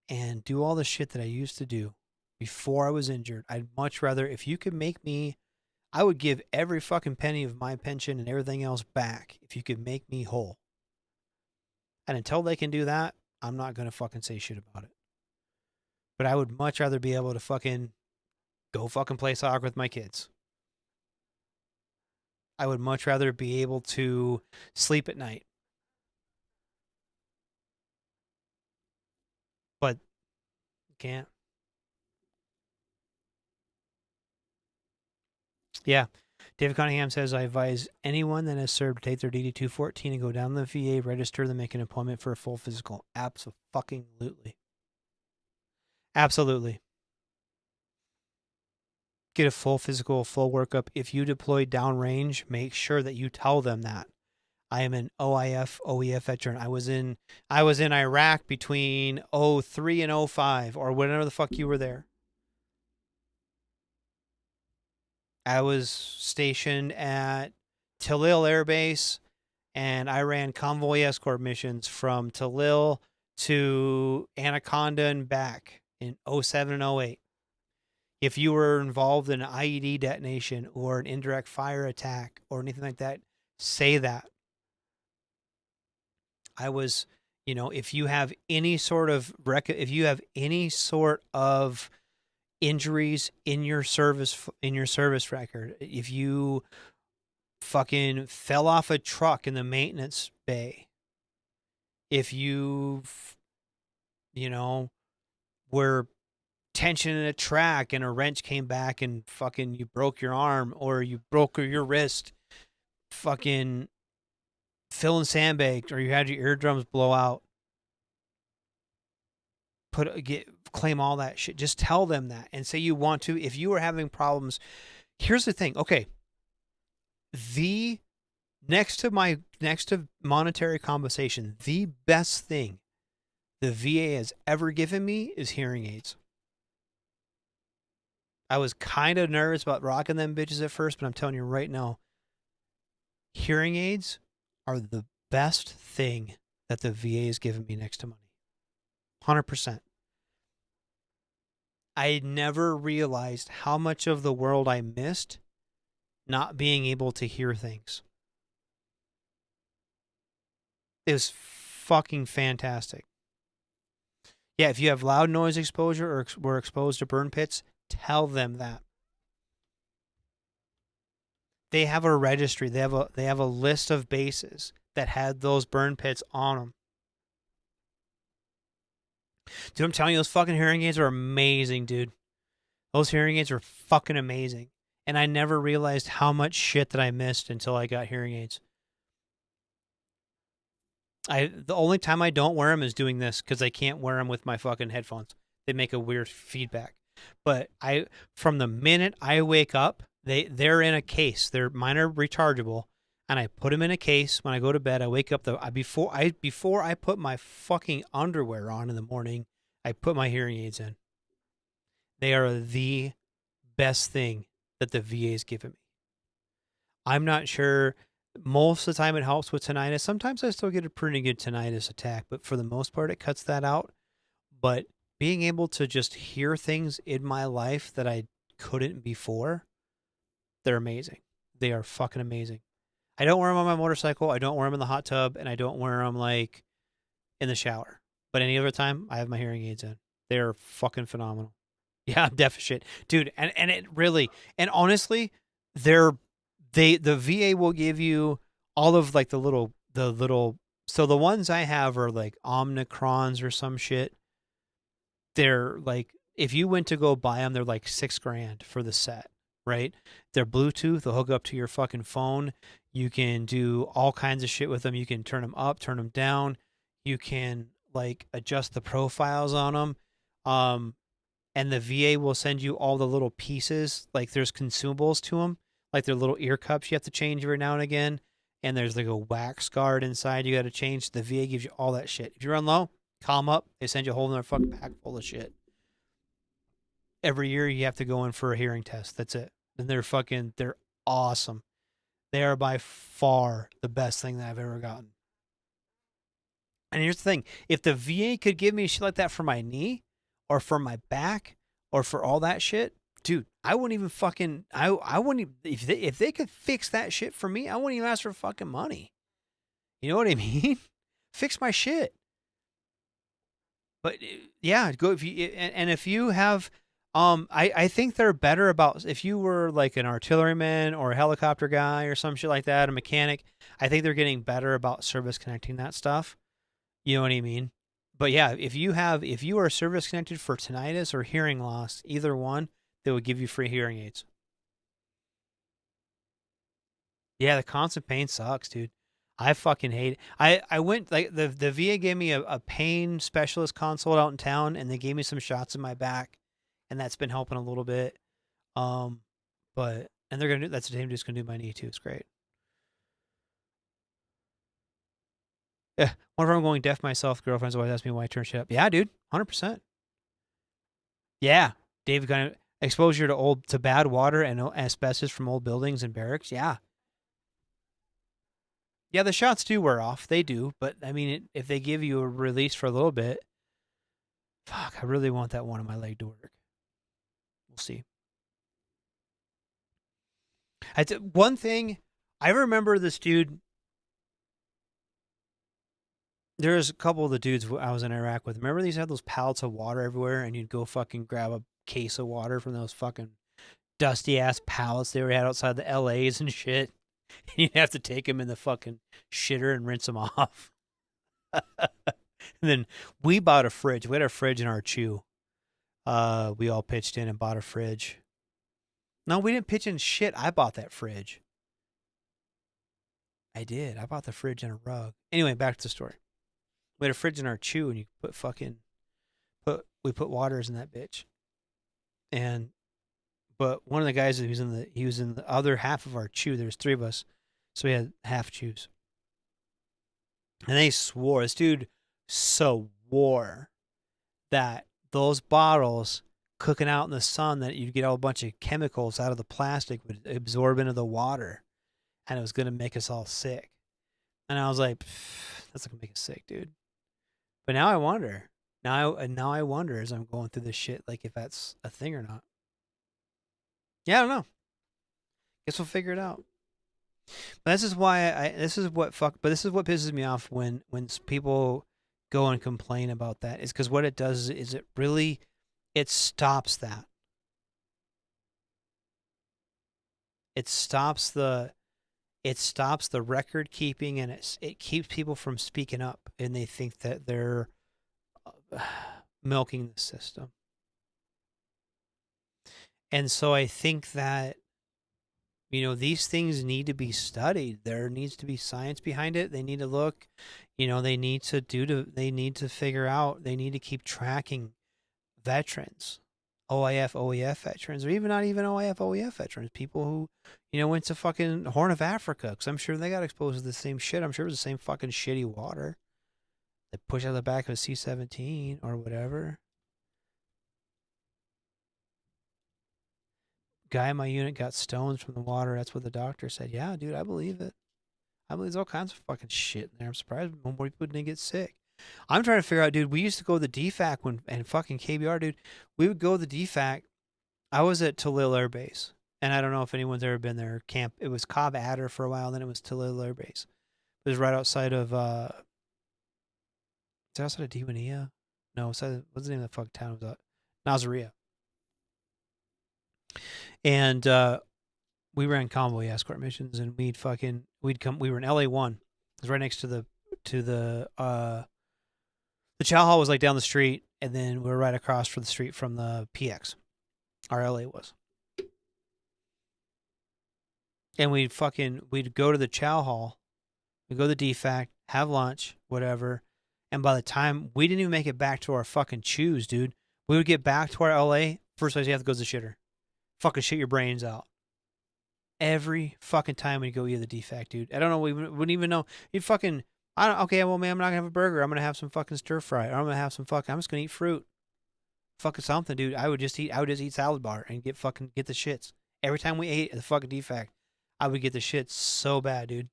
and do all the shit that I used to do before I was injured. I'd much rather, if you could make me, I would give every fucking penny of my pension and everything else back if you could make me whole. And until they can do that, I'm not going to fucking say shit about it. But I would much rather be able to fucking go fucking play soccer with my kids. I would much rather be able to sleep at night. But can't. Yeah. David Cunningham says, I advise anyone that has served to take their DD-214 and go down to the VA, register them, make an appointment for a full physical. Absolutely. Absolutely. Get a full physical, full workup. If you deploy downrange, make sure that you tell them that. I am an OEF veteran. I was in Iraq between 03 and 05 or whenever the fuck you were there. I was stationed at Talil Air Base, and I ran convoy escort missions from Talil to Anaconda and back in 07 and 08. If you were involved in an IED detonation or an indirect fire attack or anything like that, say that. I was, if you have any sort of injuries in your service record, if you fucking fell off a truck in the maintenance bay, if you were tensioning a track and a wrench came back and fucking you broke your arm or you broke your wrist, fucking filling sandbags, or you had your eardrums blow out, claim all that shit. Just tell them that and say you want to. If you are having problems, here's the thing. Okay. The next to monetary compensation, the best thing the VA has ever given me is hearing aids. I was kind of nervous about rocking them bitches at first, but I'm telling you right now, hearing aids are the best thing that the VA has given me next to money. 100%. I never realized how much of the world I missed not being able to hear things. It was fucking fantastic. Yeah, if you have loud noise exposure or were exposed to burn pits, tell them that. They have a registry. They have a list of bases that had those burn pits on them. Dude, I'm telling you, those fucking hearing aids are amazing, dude. Those hearing aids are fucking amazing. And I never realized how much shit that I missed until I got hearing aids. The only time I don't wear them is doing this because I can't wear them with my fucking headphones. They make a weird feedback. But from the minute I wake up, they're in a case. Mine are rechargeable, and I put them in a case when I go to bed. I wake up before I put my fucking underwear on in the morning, I put my hearing aids in. They are the best thing that the VA's given me. I'm not sure. Most of the time it helps with tinnitus. Sometimes I still get a pretty good tinnitus attack, but for the most part it cuts that out. But being able to just hear things in my life that I couldn't before, they're amazing. They are fucking amazing. I don't wear them on my motorcycle. I don't wear them in the hot tub, and I don't wear them like in the shower. But any other time, I have my hearing aids in. They're fucking phenomenal. Yeah, I'm deaf as shit, dude. And it really, and honestly, the VA will give you all of like the little. So the ones I have are like Omnicrons or some shit. They're like, if you went to go buy them, they're like $6,000 for the set, right? They're Bluetooth. They'll hook up to your fucking phone. You can do all kinds of shit with them. You can turn them up, turn them down. You can like adjust the profiles on them. And the VA will send you all the little pieces. Like there's consumables to them, like their little ear cups you have to change every now and again. And there's like a wax guard inside you got to change. The VA gives you all that shit. If you run low, call them up. They send you a whole nother fucking pack full of shit. Every year you have to go in for a hearing test. That's it. And they're awesome. They are by far the best thing that I've ever gotten. And here's the thing. If the VA could give me shit like that for my knee or for my back or for all that shit, dude, I wouldn't even fucking, I wouldn't even, if they could fix that shit for me, I wouldn't even ask for fucking money. You know what I mean? Fix my shit. But yeah, go if you, and if you have, I think they're better about, if you were like an artilleryman or a helicopter guy or some shit like that, a mechanic, I think they're getting better about service connecting that stuff. You know what I mean? But yeah, if you are service connected for tinnitus or hearing loss, either one, they would give you free hearing aids. Yeah, the constant pain sucks, dude. I fucking hate it. I went, like, the VA gave me a pain specialist consult out in town, and they gave me some shots in my back, and that's been helping a little bit. But and they're gonna do, that's the same dude's gonna do my knee too. It's great. Yeah, whenever I'm going deaf myself, girlfriends always ask me why I turn shit up. Yeah, dude, 100%. Yeah, David, kind of exposure to bad water and asbestos from old buildings and barracks. Yeah. Yeah, the shots do wear off. They do, but I mean, if they give you a release for a little bit, fuck, I really want that one on my leg to work. We'll see. One thing, I remember this dude. There's a couple of the dudes I was in Iraq with. Remember these had those pallets of water everywhere, and you'd go fucking grab a case of water from those fucking dusty ass pallets they had outside the LAs and shit. And you'd have to take them in the fucking shitter and rinse them off. And then we bought a fridge. We had a fridge in our chew. We all pitched in and bought a fridge. No, we didn't pitch in shit. I bought that fridge. I did. I bought the fridge and a rug. Anyway, back to the story. We had a fridge in our chew, and you put we put waters in that bitch. But one of the guys he was in the other half of our chew. There was 3 of us, so we had half chews. And they swore, this dude swore that those bottles cooking out in the sun, that you'd get a bunch of chemicals out of the plastic would absorb into the water, and it was going to make us all sick. And I was like, that's not going to make us sick, dude. But now I wonder. Now I wonder as I'm going through this shit, like if that's a thing or not. Yeah, I don't know. Guess we'll figure it out. But this is why this is what pisses me off when people go and complain about that, is because what it does is it stops that. It stops the record keeping, and it keeps people from speaking up, and they think that they're milking the system. And so I think that, these things need to be studied. There needs to be science behind it. They need to look, they need to figure out, they need to keep tracking veterans, OEF veterans, or even not even OEF veterans, people who, went to fucking Horn of Africa, because I'm sure they got exposed to the same shit. I'm sure it was the same fucking shitty water they push out the back of a C-17 or whatever. guy in my unit got stones from the water. That's what the doctor said. Yeah, dude, I believe it. I believe there's all kinds of fucking shit in there. I'm surprised more people didn't get sick. I'm trying to figure out, dude. We used to go to the DFAC and fucking KBR, dude. We would go to the DFAC. I was at Tulil Air Base, and I don't know if anyone's ever been there. Camp. It was Cobb Adder for a while, then it was Tulil Air Base. It was right outside of. It's outside of Diwania. No, what's the name of the fuck town? Was that Nazaria? And we ran convoy escort missions, and we'd come. We were in LA1. It was right next to the chow hall was like down the street, and then we were right across from the street from the PX. Our LA was. And we'd go to the chow hall, we'd go to the DFAC, have lunch, whatever. And by the time we didn't even make it back to our fucking choose, dude, we would get back to our LA. First place you have to go to the shitter. Fucking shit your brains out. Every fucking time we go eat at the DFAC, dude. I don't know. We wouldn't even know. You'd fucking, okay, well, man, I'm not going to have a burger. I'm going to have some fucking stir fry. Or I'm going to have some I'm just going to eat fruit. Fucking something, dude. I would just eat salad bar and get the shits. Every time we ate at the fucking DFAC, I would get the shits so bad, dude.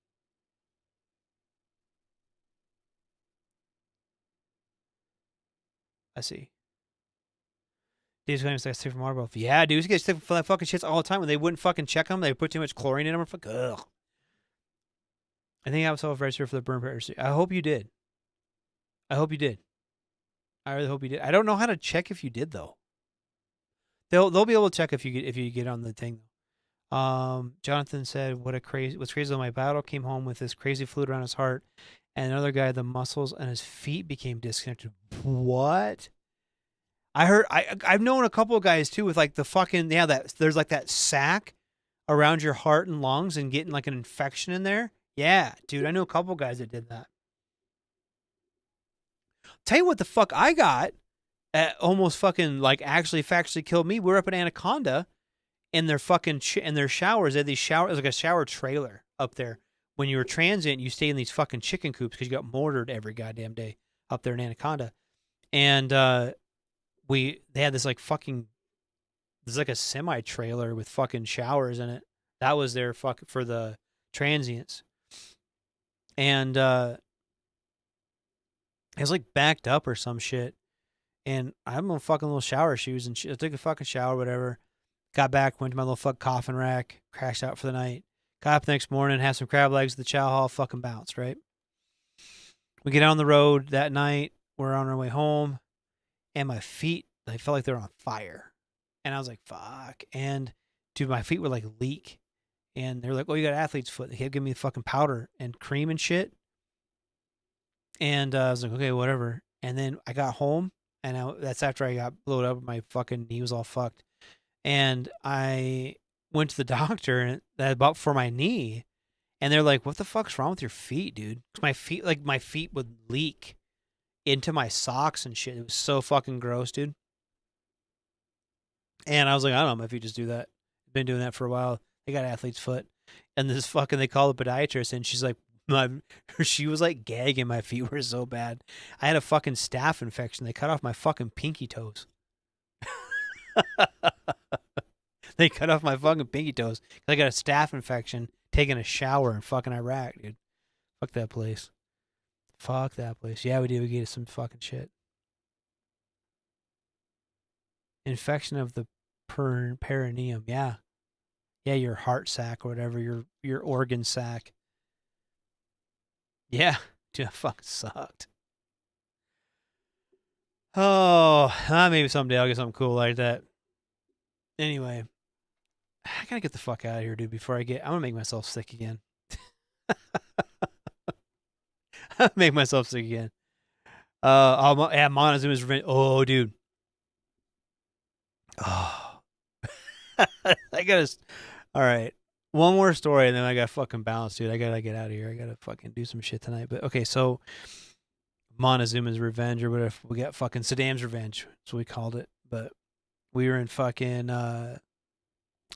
I see. Dude's going to get sick from water bottles. Yeah, dude, we get sick from that fucking shits all the time. When they wouldn't fucking check them, they put too much chlorine in them. Fuck, ugh. I think I was self-registered for the burn parasite. I hope you did. I really hope you did. I don't know how to check if you did though. They'll be able to check if you get on the thing. Jonathan said, what's crazy though, my battle came home with this crazy fluid around his heart, and another guy, the muscles and his feet became disconnected. What? I heard I've known a couple of guys too with like the fucking that there's like that sac around your heart and lungs and getting like an infection in there. Yeah, dude, I know a couple of guys that did that. Tell you what the fuck I got almost fucking like factually killed me. We were up in Anaconda in their fucking in their showers. They had these showers. It was like a shower trailer up there. When you were transient, you stayed in these fucking chicken coops because you got mortared every goddamn day up there in Anaconda. And they had this like fucking, there's like a semi trailer with fucking showers in it. That was their for the transients. And it was like backed up or some shit. And I have my fucking little shower shoes and I took a fucking shower, whatever. Got back, went to my little fucking coffin rack, crashed out for the night. Got up the next morning, had some crab legs at the chow hall, fucking bounced, right? We get on the road that night. We're on our way home. And my feet, I felt like they were on fire. And I was like, fuck. And dude, my feet would like leak. And they're like, oh, you got athlete's foot. They kept giving me fucking powder and cream and shit. And I was like, okay, whatever. And then I got home, and that's after I got blown up. My fucking knee was all fucked. And I went to the doctor about for my knee, and they're like, what the fuck's wrong with your feet, dude? 'Cause my feet would leak into my socks and shit. It was so fucking gross, dude. And I was like, I don't know, my feet just do that. Been doing that for a while. They got athlete's foot. And they call the podiatrist, and she's like, she was like gagging. My feet were so bad. I had a fucking staph infection. They cut off my fucking pinky toes. They cut off my fucking pinky toes. I got a staph infection taking a shower in fucking Iraq, dude. Fuck that place. Fuck that place. Yeah, we did. We get some fucking shit. Infection of the perineum. Yeah. Yeah, your heart sac or whatever, your organ sac. Yeah, dude, that fucking sucked. Oh, maybe someday I'll get something cool like that. Anyway, I gotta get the fuck out of here, dude, before I'm gonna make myself sick again. Make myself sick again. Montezuma's revenge. Oh, dude. Oh. All right. One more story, and then I got fucking bounce, dude. I gotta get out of here. I gotta fucking do some shit tonight. But okay, so Montezuma's revenge, or whatever. We got fucking Saddam's revenge. That's what we called it. But we were in fucking. I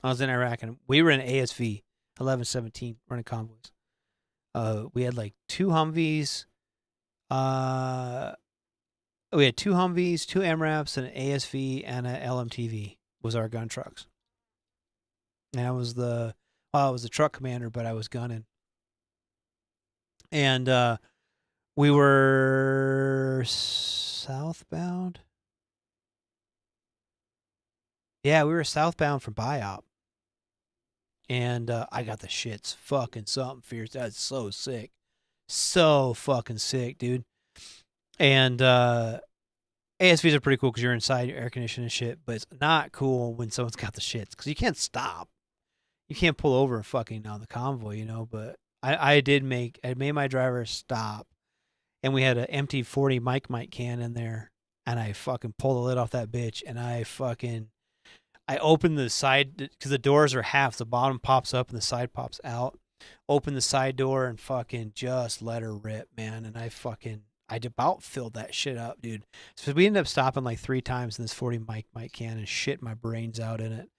was in Iraq, and we were in ASV 1117 running convoys. We had like 2 Humvees. We had 2 Humvees, 2 MRAPs, an ASV, and an LMTV was our gun trucks. And I was the truck commander, but I was gunning. And we were southbound. Yeah, we were southbound from Biop. And I got the shits. Fucking something fierce. That's so sick. So fucking sick, dude. And ASVs are pretty cool because you're inside your air conditioning and shit, but it's not cool when someone's got the shits because you can't stop. You can't pull over and fucking on the convoy, you know. But I made my driver stop, and we had an empty 40 mic can in there, and I fucking pulled the lid off that bitch, and I opened the side because the doors are half. The bottom pops up and the side pops out. Open the side door and fucking just let her rip, man. And I about filled that shit up, dude. So we ended up stopping like 3 times in this 40 mic can and shit my brains out in it.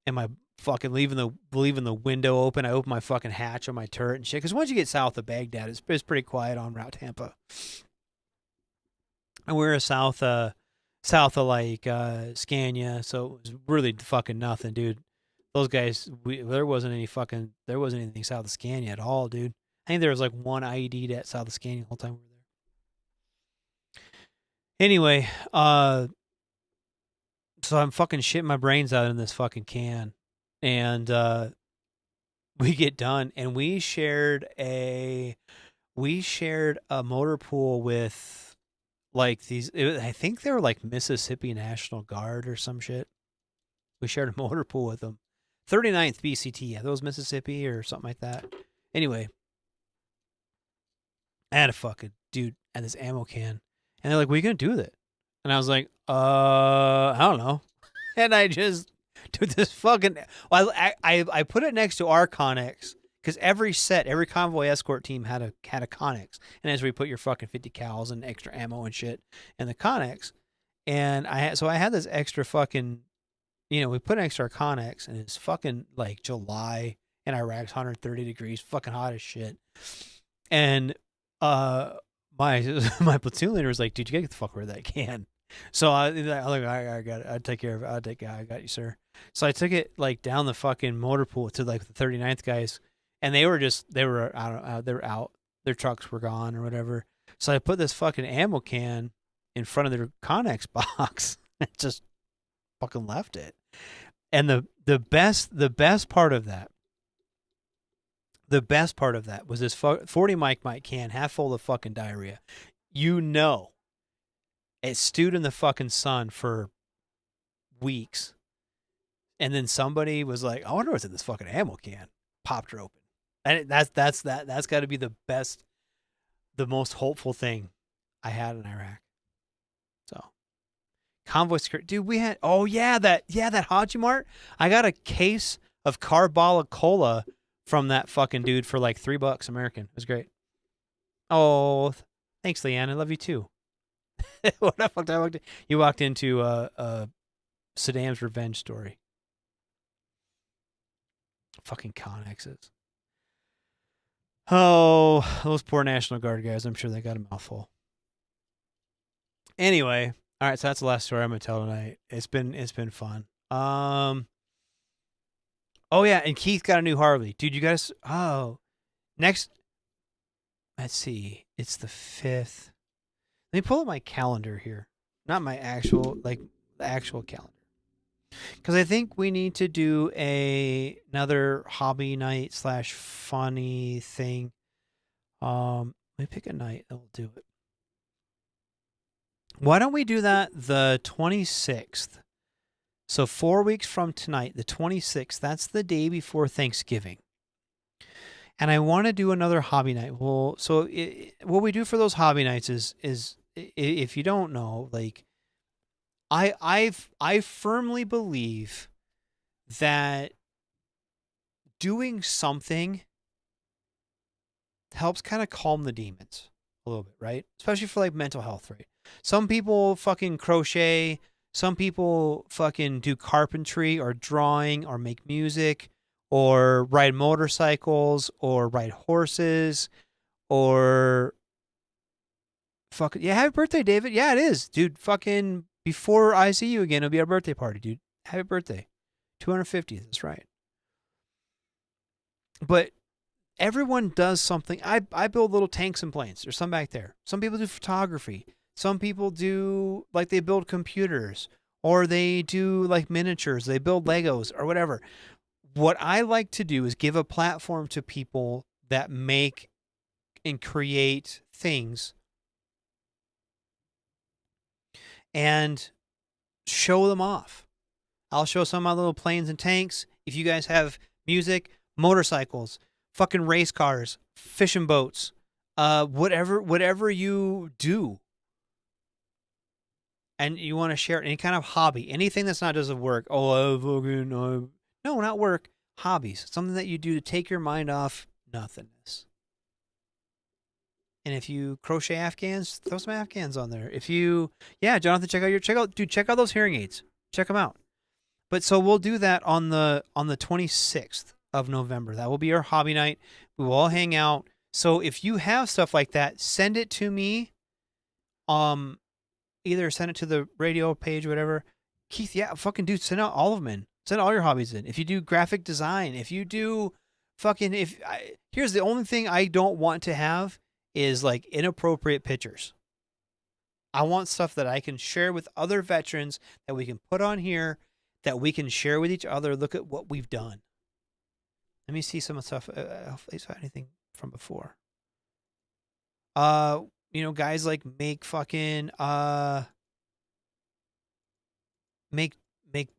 And my fucking leaving the window open. I opened my fucking hatch on my turret and shit. Because once you get south of Baghdad, it's pretty quiet on Route Tampa. And we were south of like Scania, so it was really fucking nothing, dude. Those guys, there wasn't anything south of Scania at all, dude. I think there was like one IED at south of Scania the whole time we were there. Anyway, so I'm fucking shitting my brains out in this fucking can, and we get done, and we shared a motor pool with like I think they were like Mississippi National Guard or some shit. We shared a motor pool with them. 39th BCT, yeah, those Mississippi or something like that. Anyway, I had a fucking dude at this ammo can, and they're like, "What are you gonna do with it?" And I was like, I don't know." And I just took this fucking. Well, I put it next to our Connex because every convoy escort team had a Connex, and that's where you put your fucking 50 cals and extra ammo and shit in the Connex. And I had this extra fucking. You know, we put an extra Connex, and it's fucking like July in Iraq's 130 degrees, fucking hot as shit. And my platoon leader was like, "Dude, you gotta get the fuck rid of that can." So I got it. I take care of it. I got you, sir. So I took it like down the fucking motor pool to like the 39th guys, and they were out. Their trucks were gone or whatever. So I put this fucking ammo can in front of their Connex box and just fucking left it. And the best part of that was this 40 mic can half full of fucking diarrhea. You know, it stewed in the fucking sun for weeks, and then somebody was like, "I wonder what's in this fucking ammo can." Popped her open, and that's got to be the best, the most hopeful thing I had in Iraq. So. Convoy security, dude. We had that Haji Mart. I got a case of Carbala Cola from that fucking dude for like $3 American. It was great. Oh, thanks, Leanne. I love you too. What the fuck did I walk in? You walked into Saddam's revenge story. Fucking Connexes. Oh, those poor National Guard guys. I'm sure they got a mouthful. Anyway. All right, so that's the last story I'm gonna tell tonight. It's been fun. Oh yeah, and Keith got a new Harley, dude. You guys, next. Let's see, it's the 5th. Let me pull up my calendar here, not my actual the actual calendar, because I think we need to do another hobby night / funny thing. Let me pick a night that will do it. Why don't we do that the 26th? So 4 weeks from tonight, the 26th, that's the day before Thanksgiving. And I want to do another hobby night. Well, so what we do for those hobby nights is if you don't know, like I firmly believe that doing something helps kind of calm the demons a little bit, right? Especially for like mental health, right? Some people fucking crochet. Some people fucking do carpentry or drawing or make music or ride motorcycles or ride horses or fucking, yeah, happy birthday, David. Yeah, it is, dude. Fucking before I see you again, it'll be our birthday party, dude. Happy birthday. 250th, that's right. but everyone does something. I build little tanks and planes. There's some back there. Some people do photography. Some people do, like, they build computers, or they do like miniatures. They build Legos or whatever. What I like to do is give a platform to people that make and create things and show them off. I'll show some of my little planes and tanks. If you guys have music, motorcycles, fucking race cars, fishing boats, whatever you do, and you want to share any kind of hobby, anything that's not just of work. No, not work. Hobbies, something that you do to take your mind off nothingness. And if you crochet Afghans, throw some Afghans on there. If you, Jonathan, check out those hearing aids. Check them out. But so we'll do that on the 26th of November. That will be our hobby night. We will all hang out. So if you have stuff like that, send it to me. Either send it to the radio page or whatever. Keith, fucking dude, send out all of them in. Send all your hobbies in. If you do graphic design, if you do here's the only thing I don't want to have is like inappropriate pictures. I want stuff that I can share with other veterans, that we can put on here, that we can share with each other. Look at what we've done. Let me see some of the stuff. Hopefully it's not anything from before. Guys like make fucking make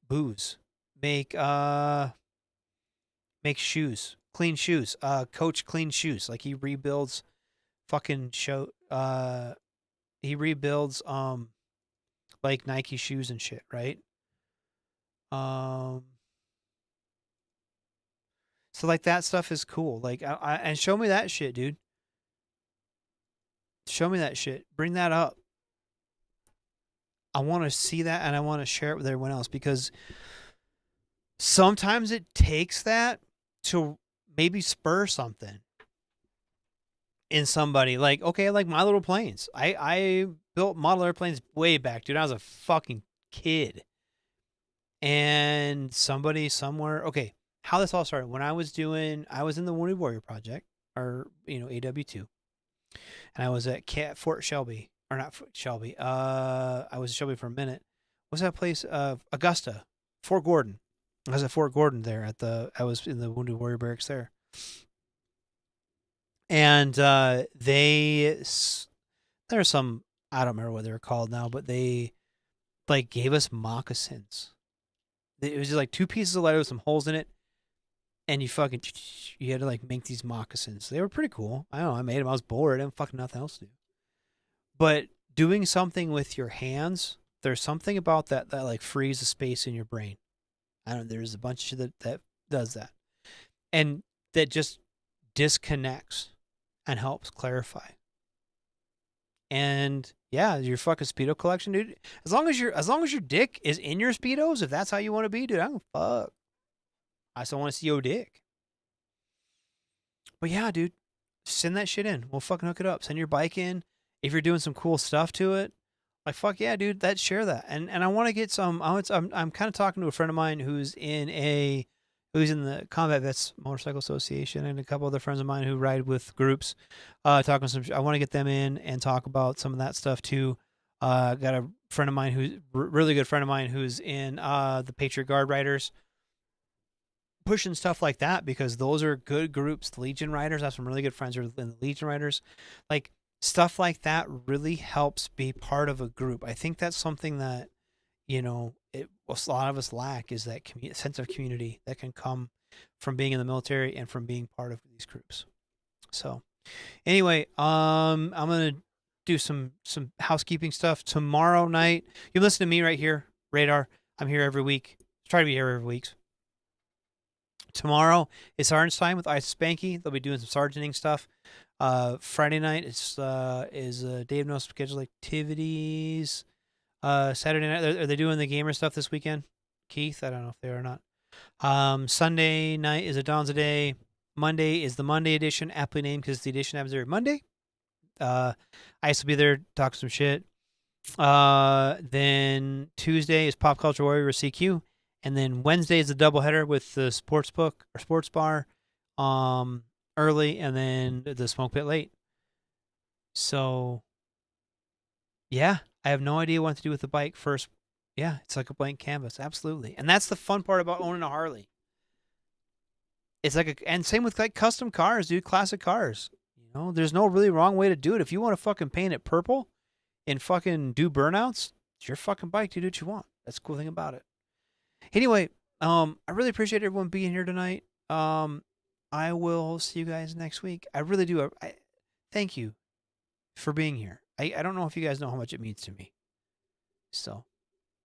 booze, make shoes, clean shoes. Coach clean shoes. Like he rebuilds fucking he rebuilds like Nike shoes and shit, right? So like that stuff is cool. Like and show me that shit, dude. Show me that shit. Bring that up. I want to see that, and I want to share it with everyone else, because sometimes it takes that to maybe spur something in somebody. Like, okay, like My Little Planes. I built model airplanes way back, dude. I was a fucking kid. And somebody somewhere, okay, how this all started. When I was in the Wounded Warrior Project, or, AW2. And I was at Fort Shelby, or not Fort Shelby. I was at Shelby for a minute. What's that place? Augusta, Fort Gordon. I was at Fort Gordon there I was in the Wounded Warrior Barracks there. And there's some, I don't remember what they were called now, but they like gave us moccasins. It was just like 2 pieces of leather with some holes in it. And you had to like make these moccasins. They were pretty cool. I don't know. I made them. I was bored. I didn't fucking nothing else to do. But doing something with your hands, there's something about that like frees the space in your brain. I don't know. There's a bunch of shit that does that. And that just disconnects and helps clarify. And yeah, your fucking Speedo collection, dude. As long as your dick is in your Speedos, if that's how you want to be, dude, I don't fuck. I still want to see your dick. But yeah, dude, send that shit in. We'll fucking hook it up. Send your bike in. If you're doing some cool stuff to it, like, fuck yeah, dude, share that. And I want to get some. I'm kind of talking to a friend of mine who's in the Combat Vets Motorcycle Association, and a couple other friends of mine who ride with groups. I want to get them in and talk about some of that stuff too. Got a friend of mine who's really good friend of mine who's in the Patriot Guard Riders, pushing stuff like that, because those are good groups. The Legion Riders, I have some really good friends who are in the Legion Riders. Like, stuff like that really helps be part of a group. I think that's something that, a lot of us lack, is that sense of community that can come from being in the military and from being part of these groups. So anyway, I'm going to do some housekeeping stuff tomorrow night. You listen to me right here, Radar. I'm here every week. Try to be here every week. Tomorrow is Sergeant's Time with Ice Spanky. They'll be doing some sergeanting stuff. Friday night is Dave knows scheduled activities. Saturday night, are they doing the gamer stuff this weekend? Keith, I don't know if they are or not. Sunday night is a Dawn's a Day. Monday is the Monday edition, aptly named because the edition happens every Monday. Ice will be there, talk some shit. Then Tuesday is Pop Culture Warrior with CQ. And then Wednesday is a doubleheader with the sports book or sports bar early and then the smoke pit late. So, yeah, I have no idea what to do with the bike first. Yeah, it's like a blank canvas. Absolutely. And that's the fun part about owning a Harley. It's like and same with like custom cars, dude, classic cars. You know, there's no really wrong way to do it. If you want to fucking paint it purple and fucking do burnouts, it's your fucking bike to do what you want. That's the cool thing about it. Anyway, I really appreciate everyone being here tonight. I will see you guys next week. I really do. I thank you for being here. I don't know if you guys know how much it means to me. So,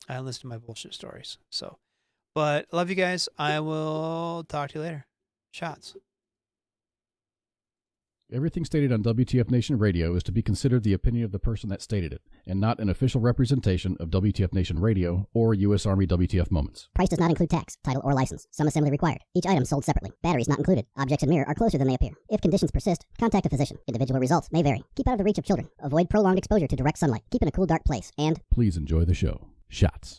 I listen to my bullshit stories. So, but love you guys. I will talk to you later. Shots. Everything stated on WTF Nation Radio is to be considered the opinion of the person that stated it, and not an official representation of WTF Nation Radio or U.S. Army WTF Moments. Price does not include tax, title, or license. Some assembly required. Each item sold separately. Batteries not included. Objects in mirror are closer than they appear. If conditions persist, contact a physician. Individual results may vary. Keep out of the reach of children. Avoid prolonged exposure to direct sunlight. Keep in a cool, dark place. And please enjoy the show. Shots.